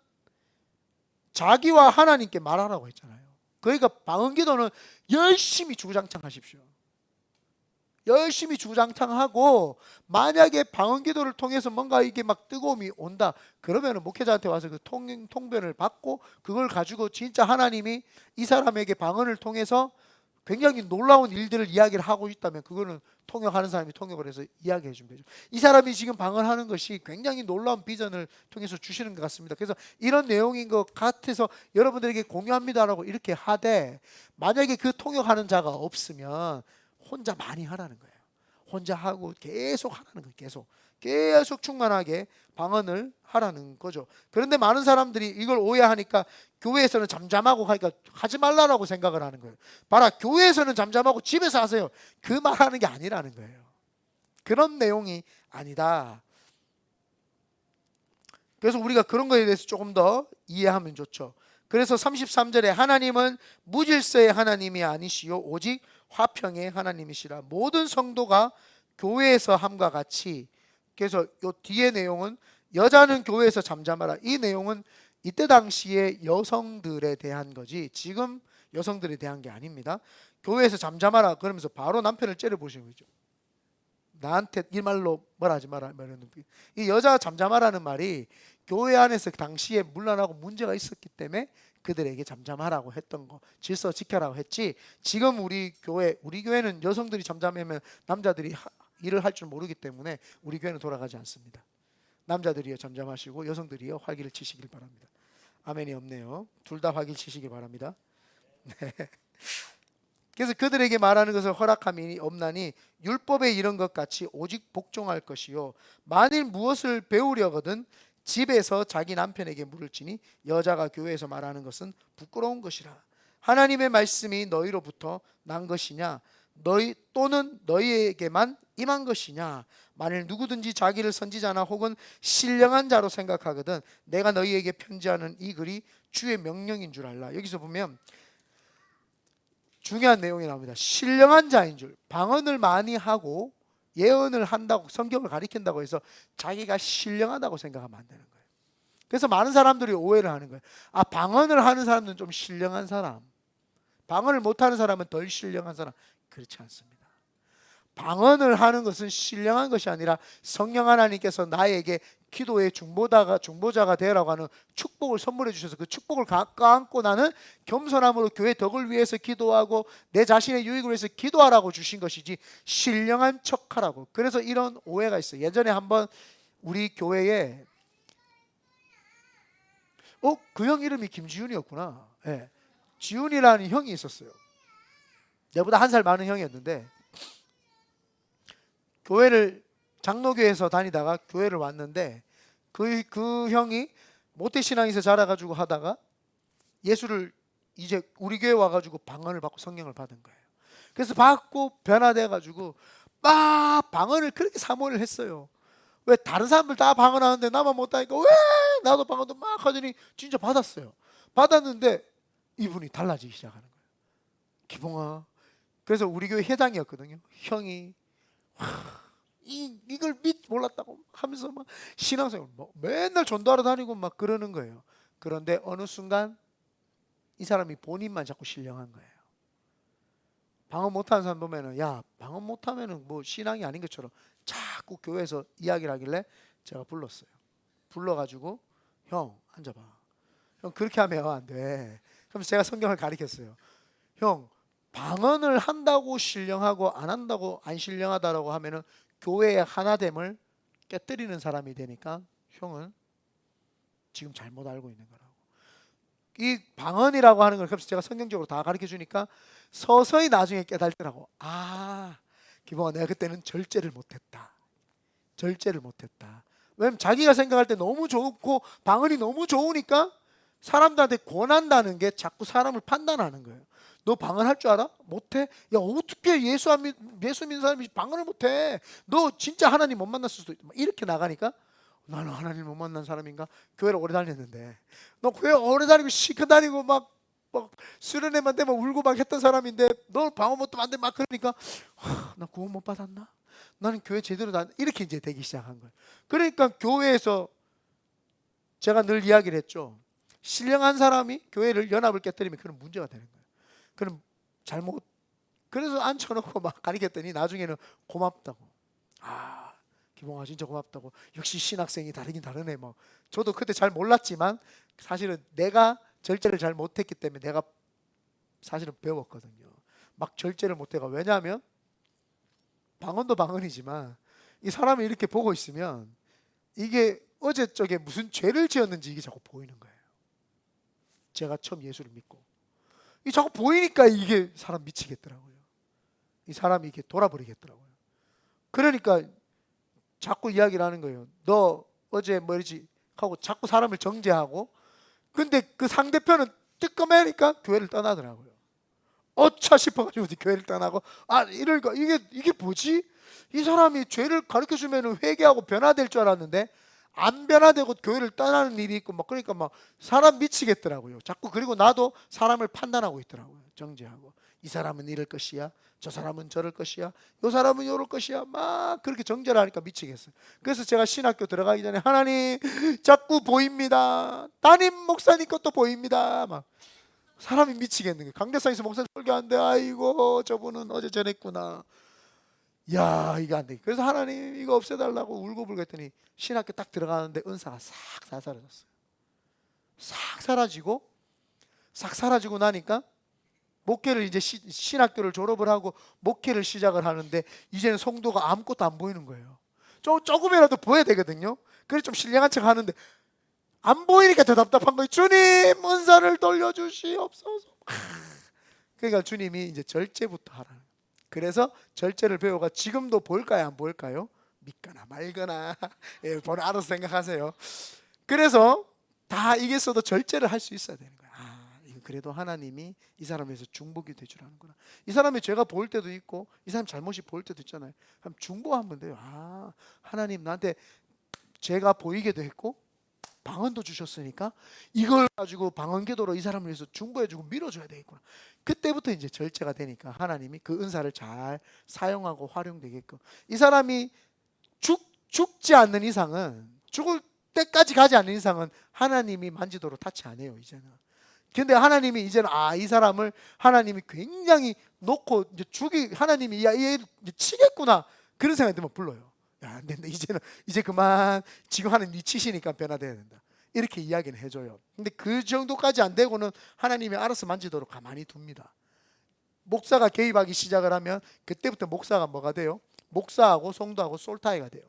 자기와 하나님께 말하라고 했잖아요. 그러니까 방언 기도는 열심히 주구장창 하십시오. 열심히 주구장창하고 만약에 방언 기도를 통해서 뭔가 이게 막 뜨거움이 온다 그러면 목회자한테 와서 그 통변을 받고 그걸 가지고 진짜 하나님이 이 사람에게 방언을 통해서 굉장히 놀라운 일들을 이야기를 하고 있다면 그거는 통역하는 사람이 통역을 해서 이야기해 주면 되죠. 이 사람이 지금 방언하는 것이 굉장히 놀라운 비전을 통해서 주시는 것 같습니다. 그래서 이런 내용인 것 같아서 여러분들에게 공유합니다라고 이렇게 하되 만약에 그 통역하는 자가 없으면 혼자 많이 하라는 거예요. 혼자 하고 계속 하라는 거예요. 계속 충만하게 방언을 하라는 거죠. 그런데 많은 사람들이 이걸 오해하니까 교회에서는 잠잠하고 하니까 하지 말라라고 생각을 하는 거예요. 봐라, 교회에서는 잠잠하고 집에서 하세요. 그 말하는 게 아니라는 거예요. 그런 내용이 아니다. 그래서 우리가 그런 거에 대해서 조금 더 이해하면 좋죠. 그래서 33절에 하나님은 무질서의 하나님이 아니시요 오직 화평의 하나님이시라. 모든 성도가 교회에서 함과 같이. 그래서 요 뒤에 내용은 여자는 교회에서 잠잠하라. 이 내용은 이때 당시에 여성들에 대한 거지 지금 여성들에 대한 게 아닙니다. 교회에서 잠잠하라 그러면서 바로 남편을 째려보시는 거죠. 나한테 이 말로 뭐라 하지 마라. 이 여자 잠잠하라는 말이 교회 안에서 당시에 문란하고 문제가 있었기 때문에 그들에게 잠잠하라고 했던 거, 질서 지켜라고 했지. 지금 우리 교회는 여성들이 잠잠하면 남자들이 일을 할 줄 모르기 때문에 우리 교회는 돌아가지 않습니다. 남자들이요 잠잠하시고 여성들이요 활기를 치시길 바랍니다. 아멘이 없네요. 둘 다 활기를 치시길 바랍니다. 네. 그래서 그들에게 말하는 것을 허락함이 없나니 율법에 이런 것 같이 오직 복종할 것이요 만일 무엇을 배우려거든 집에서 자기 남편에게 물을지니 여자가 교회에서 말하는 것은 부끄러운 것이라. 하나님의 말씀이 너희로부터 난 것이냐 너희 또는 너희에게만 임한 것이냐. 만일 누구든지 자기를 선지자나 혹은 신령한 자로 생각하거든 내가 너희에게 편지하는 이 글이 주의 명령인 줄 알라. 여기서 보면 중요한 내용이 나옵니다. 신령한 자인 줄, 방언을 많이 하고 예언을 한다고 성경을 가리킨다고 해서 자기가 신령하다고 생각하면 안 되는 거예요. 그래서 많은 사람들이 오해를 하는 거예요. 아, 방언을 하는 사람은 좀 신령한 사람, 방언을 못하는 사람은 덜 신령한 사람. 그렇지 않습니다. 방언을 하는 것은 신령한 것이 아니라 성령 하나님께서 나에게 기도의 중보자가 되라고 하는 축복을 선물해 주셔서 그 축복을 안고 나는 겸손함으로 교회 덕을 위해서 기도하고 내 자신의 유익을 위해서 기도하라고 주신 것이지 신령한 척하라고. 그래서 이런 오해가 있어요. 예전에 한번 우리 교회에 그 형 이름이 김지훈이었구나. 네. 지훈이라는 형이 있었어요. 내보다 한 살 많은 형이었는데 교회를 장로교에서 다니다가 교회를 왔는데 그 형이 모태신앙에서 자라가지고 하다가 예수를 이제 우리 교회 와가지고 방언을 받고 성령을 받은 거예요. 그래서 받고 변화돼가지고 막 방언을 그렇게 사모를 했어요. 왜 다른 사람들 다 방언하는데 나만 못하니까 왜 나도 방언도 막 하더니 진짜 받았어요. 받았는데 이분이 달라지기 시작하는 거예요. 기봉아. 그래서 우리 교회 회장이었거든요. 형이 이걸 몰랐다고 하면서 막 신앙생활 맨날 전도하러 다니고 막 그러는 거예요. 그런데 어느 순간 이 사람이 본인만 자꾸 신령한 거예요. 방언 못하는 사람 보면은 야 방언 못하면은 뭐 신앙이 아닌 것처럼 자꾸 교회에서 이야기를 하길래 제가 불렀어요. 불러가지고 형 앉아봐. 형 그렇게 하면 안 돼. 그래서 제가 성경을 가리켰어요. 형 방언을 한다고 신령하고 안 한다고 안 신령하다라고 하면은 교회의 하나됨을 깨뜨리는 사람이 되니까 형은 지금 잘못 알고 있는 거라고. 이 방언이라고 하는 걸 그래서 제가 성경적으로 다 가르쳐 주니까 서서히 나중에 깨달더라고. 아, 기봉아 내가 그때는 절제를 못했다. 절제를 못했다. 왜냐면 자기가 생각할 때 너무 좋고 방언이 너무 좋으니까 사람들한테 권한다는 게 자꾸 사람을 판단하는 거예요. 너 방언할 줄 알아? 못해? 야 어떻게 예수 믿는 사람이 방언을 못해? 너 진짜 하나님 못 만났을 수도 있다. 이렇게 나가니까 나는 하나님 못 만난 사람인가? 교회를 오래 다녔는데 너 교회 오래 다니고 시커 다니고 막 수련회만 되면 울고 막 했던 사람인데 너 방언 못도 안 돼 막 그러니까 나 구원 못 받았나? 나는 교회 제대로 이렇게 이제 되기 시작한 거예요. 그러니까 교회에서 제가 늘 이야기를 했죠. 신령한 사람이 교회를 연합을 깨뜨리면 그런 문제가 되는 거예요. 그럼 잘못 그래서 앉혀놓고 막 가리켰더니 나중에는 고맙다고. 아 기봉아 진짜 고맙다고. 역시 신학생이 다르긴 다르네. 뭐 저도 그때 잘 몰랐지만 사실은 내가 절제를 잘 못했기 때문에 내가 사실은 배웠거든요. 막 절제를 못해가. 왜냐하면 방언도 방언이지만 이 사람이 이렇게 보고 있으면 이게 어제 쪽에 무슨 죄를 지었는지 이게 자꾸 보이는 거예요. 제가 처음 예수를 믿고 이 자꾸 보이니까 이게 사람 미치겠더라고요. 이 사람이 이게 돌아버리겠더라고요. 그러니까 자꾸 이야기를 하는 거예요. 너 어제 뭐지 하고 자꾸 사람을 정죄하고 근데 그 상대편은 뜨끔하니까 교회를 떠나더라고요. 어차 싶어가지고 교회를 떠나고 이럴까 이게 뭐지? 이 사람이 죄를 가르쳐주면 회개하고 변화될 줄 알았는데 안 변화되고 교회를 떠나는 일이 있고 막 그러니까 막 사람 미치겠더라고요. 자꾸 그리고 나도 사람을 판단하고 있더라고요. 정죄하고 이 사람은 이럴 것이야, 저 사람은 저럴 것이야, 요 사람은 요럴 것이야 막 그렇게 정죄를 하니까 미치겠어요. 그래서 제가 신학교 들어가기 전에 하나님 자꾸 보입니다. 담임 목사님 것도 보입니다. 막 사람이 미치겠는 거예요. 강대상에서 목사님 설교하는데 아이고 저분은 어제 전했구나. 야 이게 안 돼. 그래서 하나님 이거 없애달라고 울고불고 했더니 신학교 딱 들어가는데 은사가 싹 다 사라졌어요. 싹 사라지고 나니까 목회를 이제 신학교를 졸업을 하고 목회를 시작을 하는데 이제는 성도가 아무것도 안 보이는 거예요. 조금이라도 보여야 되거든요. 그래서 좀 신령한 척 하는데 안 보이니까 더 답답한 거예요. 주님 은사를 돌려주시옵소서. 그러니까 주님이 이제 절제부터 하라는 거예요. 그래서 절제를 배워가 지금도 볼까요, 안 볼까요? 믿거나 말거나 예, 알아서 생각하세요. 그래서 다 이겼어도 절제를 할 수 있어야 되는 거야. 이거 그래도 하나님이 이 사람을 위해서 중보기 되주라는구나. 이 사람이 죄가 보일 때도 있고 이 사람 잘못이 보일 때도 있잖아요. 그럼 중보하면 돼요. 하나님 나한테 죄가 보이게도 했고 방언도 주셨으니까 이걸 가지고 방언기도로 이 사람을 위해서 중보해주고 밀어줘야 되겠구나. 그때부터 이제 절제가 되니까 하나님이 그 은사를 잘 사용하고 활용되게끔, 이 사람이 죽지 않는 이상은, 죽을 때까지 가지 않는 이상은 하나님이 만지도록 타치 안 해요 이제는. 근데 하나님이 이제는 이 사람을 하나님이 굉장히 놓고 이제 하나님이 얘 치겠구나 그런 생각이 들면 불러요. 야, 안 된다. 이제 그만. 지금 하나님 치시니까 변화돼야 된다. 이렇게 이야기는 해줘요. 근데 그 정도까지 안 되고는 하나님이 알아서 만지도록 가만히 둡니다. 목사가 개입하기 시작을 하면 그때부터 목사가 뭐가 돼요? 목사하고 성도하고 솔타이가 돼요.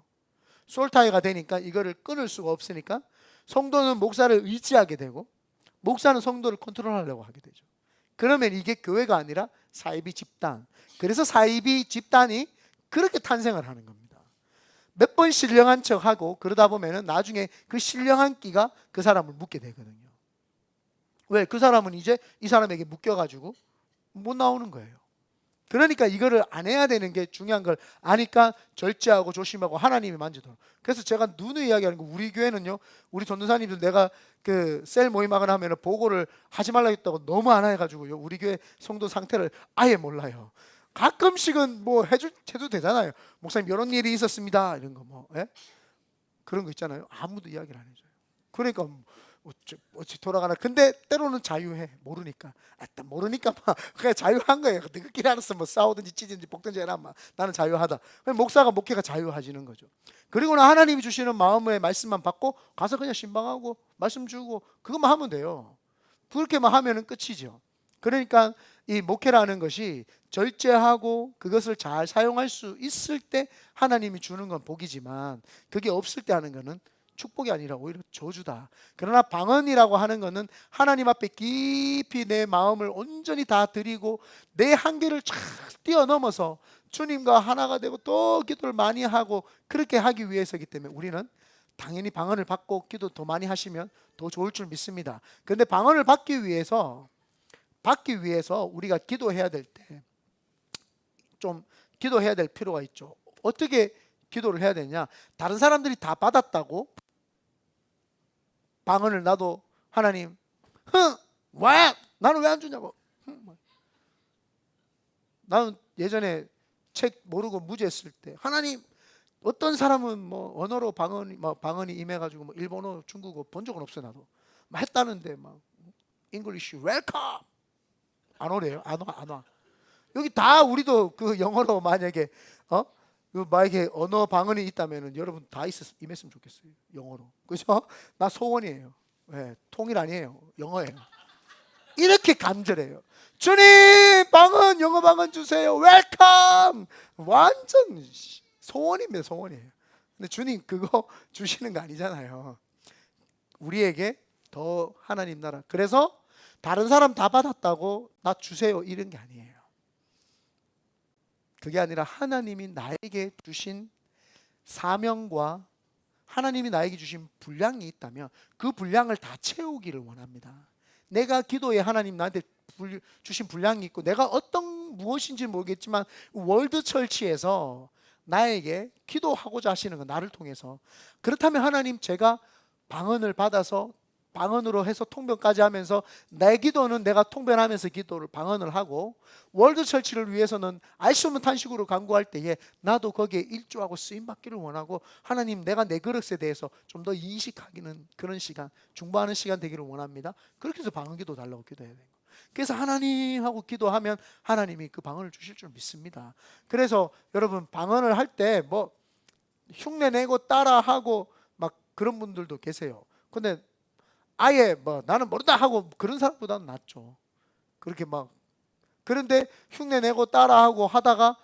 솔타이가 되니까 이거를 끊을 수가 없으니까 성도는 목사를 의지하게 되고 목사는 성도를 컨트롤하려고 하게 되죠. 그러면 이게 교회가 아니라 사이비 집단. 그래서 사이비 집단이 그렇게 탄생을 하는 겁니다. 몇 번 신령한 척하고 그러다 보면은 나중에 그 신령한 끼가 그 사람을 묶게 되거든요. 왜? 그 사람은 이제 이 사람에게 묶여가지고 못 나오는 거예요. 그러니까 이거를 안 해야 되는 게 중요한 걸 아니까 절제하고 조심하고 하나님이 만지도록. 그래서 제가 누누이 이야기하는 거, 우리 교회는요, 우리 전도사님들 내가 그 셀 모임하거나 하면 보고를 하지 말라 했다고 너무 안 해가지고요, 우리 교회 성도 상태를 아예 몰라요. 가끔씩은 뭐 해도 되잖아요. 목사님 이런 일이 있었습니다 이런 거 뭐 그런 거 있잖아요. 아무도 이야기를 안 해줘요. 그러니까 어찌 돌아가나. 근데 때로는 자유해. 모르니까. 모르니까 막 그냥 자유한 거예요. 너희끼리 알아서 뭐 싸우든지 찌든지 볶든지 해라. 나는 자유하다. 목사가 목회가 자유하지는 거죠. 그리고는 하나님이 주시는 마음의 말씀만 받고 가서 그냥 신방하고 말씀 주고 그것만 하면 돼요. 그렇게만 하면은 끝이죠. 그러니까 이 목회라는 것이 절제하고 그것을 잘 사용할 수 있을 때 하나님이 주는 건 복이지만 그게 없을 때 하는 거는 축복이 아니라 오히려 저주다. 그러나 방언이라고 하는 것은 하나님 앞에 깊이 내 마음을 온전히 다 드리고 내 한계를 쫙 뛰어넘어서 주님과 하나가 되고 또 기도를 많이 하고 그렇게 하기 위해서이기 때문에 우리는 당연히 방언을 받고 기도 더 많이 하시면 더 좋을 줄 믿습니다. 그런데 방언을 받기 위해서 우리가 기도해야 될 때 좀 기도해야 될 필요가 있죠. 어떻게 기도를 해야 되냐? 다른 사람들이 다 받았다고 방언을 나도 하나님 왜? 나는 왜 안 주냐고. 나는 예전에 책 모르고 무지했을 때 하나님, 어떤 사람은 뭐 언어로 방언이 임해가지고 뭐 일본어, 중국어 본 적은 없어요. 나도 막 했다는데 막 English welcome 안 오래요. 안 와. 여기 다 우리도 그 영어로 만약에 만약에 언어 방언이 있다면은 여러분 다 임했으면 좋겠어요. 영어로. 그죠? 나 소원이에요. 네, 통일 아니에요. 영어예요. 이렇게 간절해요. 주님, 영어 방언 주세요. 웰컴. 완전 소원입니다. 소원이에요. 근데 주님 그거 주시는 거 아니잖아요. 우리에게 더 하나님 나라. 그래서 다른 사람 다 받았다고 나 주세요 이런 게 아니에요. 그게 아니라 하나님이 나에게 주신 사명과 하나님이 나에게 주신 분량이 있다면 그 분량을 다 채우기를 원합니다. 내가 기도에 하나님 나한테 주신 분량이 있고 내가 어떤 무엇인지 모르겠지만 월드 철치에서 나에게 기도하고자 하시는 거, 나를 통해서. 그렇다면 하나님, 제가 방언을 받아서 방언으로 해서 통변까지 하면서 내 기도는 내가 통변하면서 기도를 방언을 하고 월드 철치를 위해서는 알 수 없는 탄식으로 간구할 때에 나도 거기에 일조하고 쓰임받기를 원하고 하나님, 내가 내 그릇에 대해서 좀 더 인식하기는 그런 시간, 중보하는 시간 되기를 원합니다. 그렇게 해서 방언 기도 달라고 기도해야 돼요. 그래서 하나님 하고 기도하면 하나님이 그 방언을 주실 줄 믿습니다. 그래서 여러분, 방언을 할 때 뭐 흉내내고 따라하고 막 그런 분들도 계세요. 근데 아예 뭐 나는 모른다 하고 그런 사람보다는 낫죠. 그렇게 막. 그런데 흉내내고 따라하고 하다가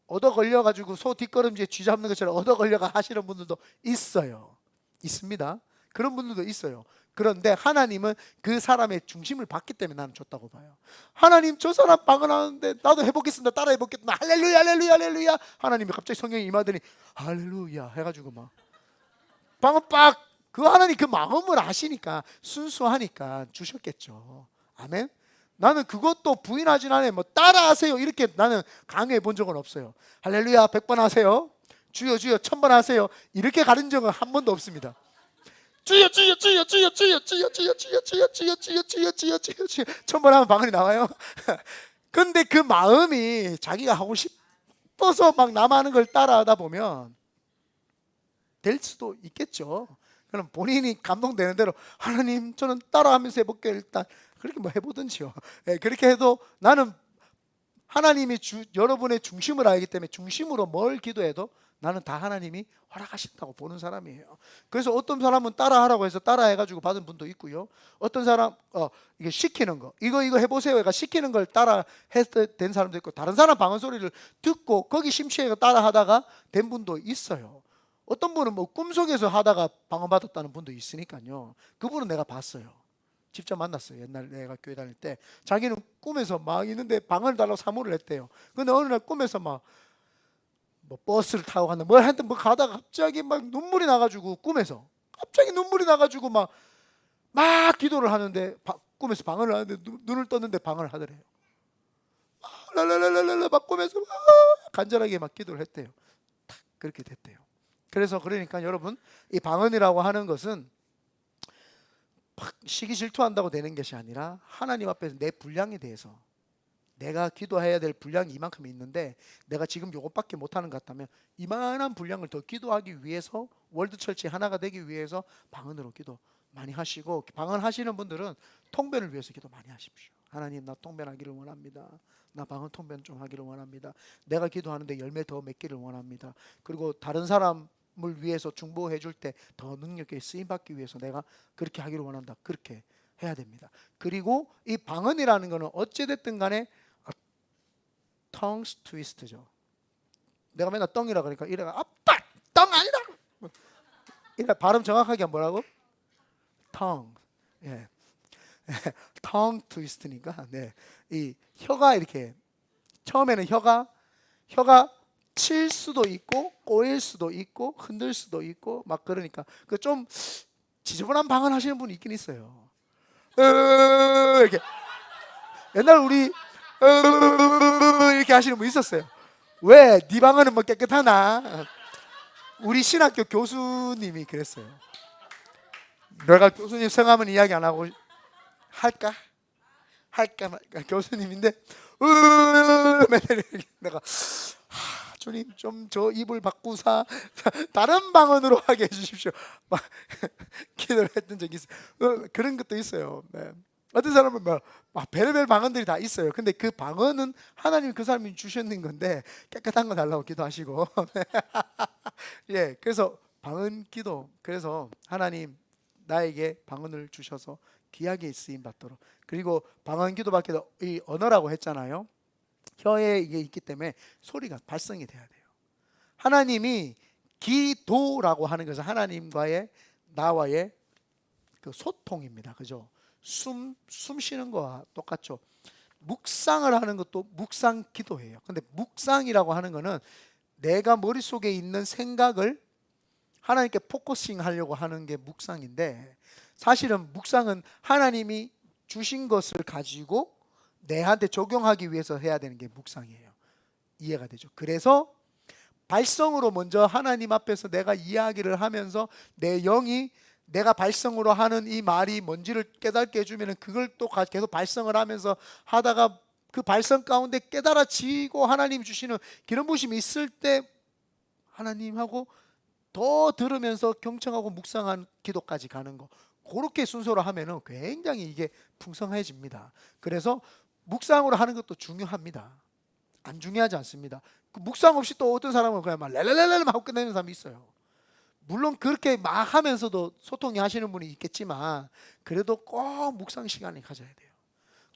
얻어 걸려가지고 소 뒷걸음지에 쥐 잡는 것처럼 얻어 걸려가 하시는 분들도 있어요. 있습니다. 그런 분들도 있어요. 그런데 하나님은 그 사람의 중심을 받기 때문에 나는 줬다고 봐요. 하나님, 저 사람 방언하는데 나도 해보겠습니다. 따라 해보겠습니다. 할렐루야 할렐루야 할렐루야. 하나님이 갑자기 성령이 임하더니 할렐루야 해가지고 막 방언 빡. 그 하나님 그 마음을 아시니까, 순수하니까 주셨겠죠. 아멘. 나는 그것도 부인하진 않아요. 뭐 따라하세요 이렇게 나는 강요해 본 적은 없어요. 할렐루야 100번 하세요, 주여 주여 1000번 하세요, 이렇게 가른 적은 한 번도 없습니다. 주여 주여 주여 주여 주여 주여 주여 주여 주여 주여 주여 주여 주여 주여 주여 1000번 하면 방언이 나와요. 근데 그 마음이 자기가 하고 싶어서 막 남하는 걸 따라하다 보면 될 수도 있겠죠. 그럼 본인이 감동되는 대로 하나님 저는 따라하면서 해볼게요. 일단 그렇게 뭐 해보든지요. 그렇게 해도 나는 하나님이 여러분의 중심을 알기 때문에 중심으로 뭘 기도해도 나는 다 하나님이 허락하신다고 보는 사람이에요. 그래서 어떤 사람은 따라하라고 해서 따라해가지고 받은 분도 있고요. 어떤 사람 이게 시키는 거 이거 해보세요 가 시키는 걸 따라 된 사람도 있고, 다른 사람 방언 소리를 듣고 거기 심취해서 따라하다가 된 분도 있어요. 어떤 분은 뭐 꿈속에서 하다가 방언 받았다는 분도 있으니까요. 그분은 내가 봤어요. 직접 만났어요. 옛날 내가 교회 다닐 때 자기는 꿈에서 막 있는데 방언을 달라고 사모를 했대요. 근데 어느 날 꿈에서 막 뭐 버스를 타고 갔나 뭘 하여튼 뭐 가다가 갑자기 막 눈물이 나가지고, 꿈에서 갑자기 눈물이 나가지고 막 기도를 하는데 꿈에서 방언을 하는데 눈을 떴는데 방언을 하더래요. 랄랄랄랄랄라 막 꿈에서 막 간절하게 막 기도를 했대요. 딱 그렇게 됐대요. 그래서 그러니까 여러분, 이 방언이라고 하는 것은 시기 질투한다고 되는 것이 아니라 하나님 앞에서 내 분량에 대해서, 내가 기도해야 될 분량이 이만큼 있는데 내가 지금 요것밖에 못하는 것 같다면 이만한 분량을 더 기도하기 위해서, 월드처치 하나가 되기 위해서 방언으로 기도 많이 하시고, 방언하시는 분들은 통변을 위해서 기도 많이 하십시오. 하나님 나 통변하기를 원합니다. 나 방언 통변 좀 하기를 원합니다. 내가 기도하는데 열매 더 맺기를 원합니다. 그리고 다른 사람을 위해서 중보해 줄 때 더 능력에 쓰임 받기 위해서 내가 그렇게 하기를 원한다. 그렇게 해야 됩니다. 그리고 이 방언이라는 것은 어찌 됐든 간에 tongue twist죠. 내가 맨날 똥이라 그러니까 이래가 아빠 똥 아니다. 이래 발음 정확하게 뭐라고? tongue. 예. tongue twist니까 네. 이 혀가 이렇게 처음에는 혀가 칠 수도 있고 꼬일 수도 있고 흔들 수도 있고 막 그러니까 그 좀 지저분한 방언 하시는 분이 있긴 있어요. 이렇게 옛날 우리 이렇게 하시는 분 있었어요. 왜? 네 방언은 뭐 깨끗하나? 우리 신학교 교수님이 그랬어요. 내가 교수님 성함은 이야기 안 하고 할까 말까 교수님인데 맨날 내가 주님 좀 저 입을 바꾸사 다른 방언으로 하게 해주십시오 막 기도를 했던 적이 있어요. 그런 것도 있어요. 네. 어떤 사람은 막 별의별 방언들이 다 있어요. 근데 그 방언은 하나님 그 사람이 주셨는 건데 깨끗한 거 달라고 기도하시고 예, 그래서 방언 기도, 그래서 하나님 나에게 방언을 주셔서 귀하게 쓰임 받도록. 그리고 방언 기도 밖에도 이 언어라고 했잖아요. 혀에 이게 있기 때문에 소리가 발성이 돼야 돼요. 하나님이 기도라고 하는 것은 하나님과의 나와의 그 소통입니다. 그죠? 숨 쉬는 거와 똑같죠. 묵상을 하는 것도 묵상 기도예요. 근데 묵상이라고 하는 거는 내가 머릿속에 있는 생각을 하나님께 포커싱 하려고 하는 게 묵상인데, 사실은 묵상은 하나님이 주신 것을 가지고 내한테 적용하기 위해서 해야 되는 게 묵상이에요. 이해가 되죠? 그래서 발성으로 먼저 하나님 앞에서 내가 이야기를 하면서 내 영이 내가 발성으로 하는 이 말이 뭔지를 깨닫게 해주면 그걸 또 계속 발성을 하면서 하다가 그 발성 가운데 깨달아지고 하나님 주시는 기름 부심이 있을 때 하나님하고 더 들으면서 경청하고 묵상한 기도까지 가는 거, 그렇게 순서로 하면은 굉장히 이게 풍성해집니다. 그래서 묵상으로 하는 것도 중요합니다. 안 중요하지 않습니다. 그 묵상 없이 또 어떤 사람은 그냥 막 랄랄랄랄 하고 끝내는 사람이 있어요. 물론 그렇게 막 하면서도 소통이 하시는 분이 있겠지만 그래도 꼭 묵상 시간을 가져야 돼요.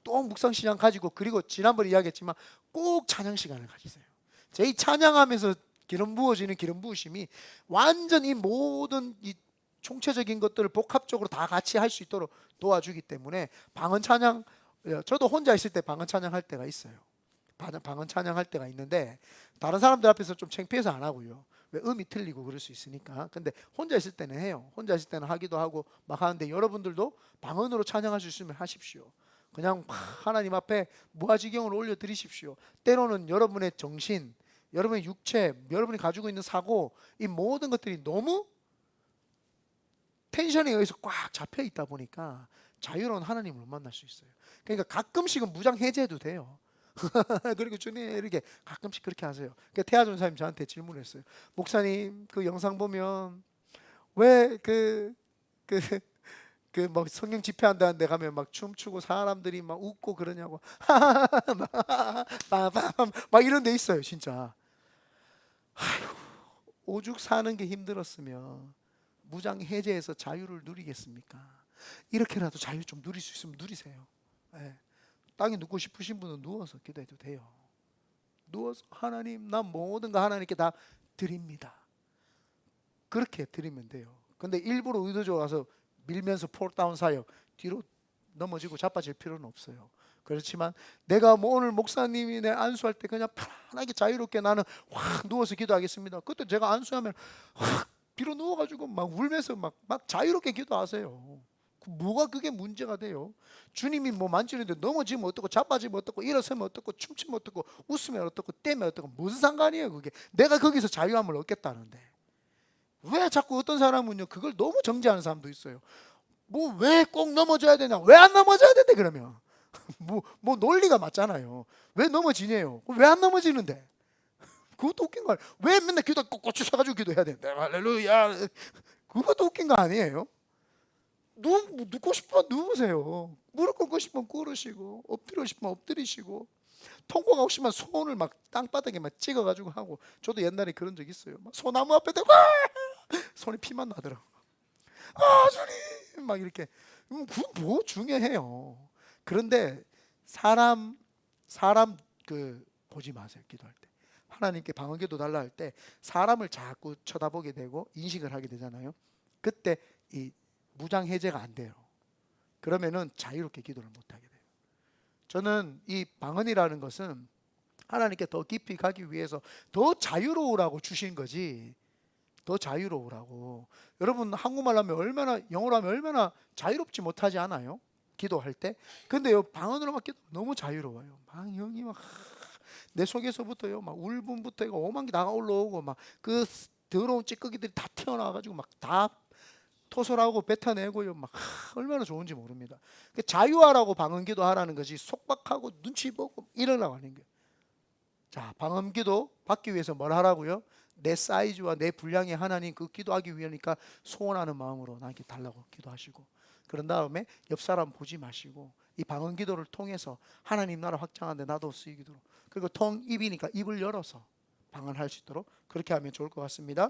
또 묵상 시간 가지고, 그리고 지난번에 이야기했지만 꼭 찬양 시간을 가지세요. 제 찬양하면서 기름 부어지는 기름 부으심이 완전 이 모든 이 총체적인 것들을 복합적으로 다 같이 할 수 있도록 도와주기 때문에 방언 찬양, 저도 혼자 있을 때 방언 찬양할 때가 있어요. 방언 찬양할 때가 있는데 다른 사람들 앞에서 좀 창피해서 안 하고요. 왜 음이 틀리고 그럴 수 있으니까. 근데 혼자 있을 때는 해요. 혼자 있을 때는 하기도 하고 막 하는데 여러분들도 방언으로 찬양할 수 있으면 하십시오. 그냥 막 하나님 앞에 무아지경을 올려드리십시오. 때로는 여러분의 정신, 여러분의 육체, 여러분이 가지고 있는 사고, 이 모든 것들이 너무 텐션에 의해서 꽉 잡혀 있다 보니까 자유로운 하나님을 못 만날 수 있어요. 그러니까 가끔씩은 무장 해제해도 돼요. 그리고 주님 이렇게 가끔씩 그렇게 하세요. 그러니까 태아 전사님 저한테 질문했어요. 목사님 그 영상 보면 왜 막 성령 집회한다는데 가면 막 춤추고 사람들이 막 웃고 그러냐고. 막 이런 데 있어요 진짜. 오죽 사는 게 힘들었으면 무장 해제해서 자유를 누리겠습니까? 이렇게라도 자유 좀 누릴 수 있으면 누리세요. 예. 땅에 눕고 싶으신 분은 누워서 기도해도 돼요. 누워서 하나님 난 모든 거 하나님께 다 드립니다. 그렇게 드리면 돼요. 근데 일부러 의도적으로 와서 밀면서 폴다운 사역 뒤로 넘어지고 자빠질 필요는 없어요. 그렇지만 내가 뭐 오늘 목사님이 내 안수할 때 그냥 편하게 자유롭게 나는 확 누워서 기도하겠습니다. 그때 제가 안수하면 확 뒤로 누워가지고 막 울면서 막 자유롭게 기도하세요. 뭐가 그게 문제가 돼요? 주님이 뭐 만지는데 넘어지면 어떻고 자빠지면 어떻고 일어서면 어떻고 춤추면 어떻고 웃으면 어떻고 떼면 어떻고 무슨 상관이에요 그게. 내가 거기서 자유함을 얻겠다는데 왜 자꾸 어떤 사람은요 그걸 너무 정죄하는 사람도 있어요. 뭐 왜 꼭 넘어져야 되냐, 왜 안 넘어져야 되는데 그러면 뭐 논리가 맞잖아요. 왜 넘어지냐요? 왜 안 넘어지는데? 그것도 웃긴 거예요. 왜 맨날 기도 꼭 주셔가지고 기도해야 되는데 할렐루야. 그것도 웃긴 거 아니에요? 눕고 싶으면 누우세요. 무릎 꿇고 싶으면 꿇으시고 엎드리고 싶으면 엎드리시고 통곡하고 싶으면 손을 막 땅바닥에 막 찍어가지고 하고. 저도 옛날에 그런 적 있어요. 막 소나무 앞에 대고 손이 피만 나더라고. 아 주님 막 이렇게. 그건 뭐 중요해요. 그런데 사람 그 보지 마세요. 기도할 때 하나님께 방언기도 달라 할 때 사람을 자꾸 쳐다보게 되고 인식을 하게 되잖아요. 그때 이 무장 해제가 안 돼요. 그러면은 자유롭게 기도를 못 하게 돼요. 저는 이 방언이라는 것은 하나님께 더 깊이 가기 위해서 더 자유로우라고 주신 거지. 더 자유로우라고. 여러분 한국말 하면 얼마나, 영어로 하면 얼마나 자유롭지 못하지 않아요? 기도할 때. 근데요 방언으로 막 기도 너무 자유로워요. 막 영이 막 내 속에서부터요 막 울분부터 이거 오만 개 다 올라오고 막 그 더러운 찌꺼기들이 다 튀어나와가지고 막 다 토설하고 뱉어내고요 막 얼마나 좋은지 모릅니다. 자유하라고 방언기도 하라는 것이 속박하고 눈치 보고 이러라고 하는 거예요. 자, 방언기도 받기 위해서 뭘 하라고요? 내 사이즈와 내 분량의 하나님 그 기도하기 위하니까 소원하는 마음으로 나에게 달라고 기도하시고, 그런 다음에 옆 사람 보지 마시고 이 방언기도를 통해서 하나님 나라 확장하는데 나도 쓰이기도록, 그리고 입이니까 입을 열어서 방언할 수 있도록 그렇게 하면 좋을 것 같습니다.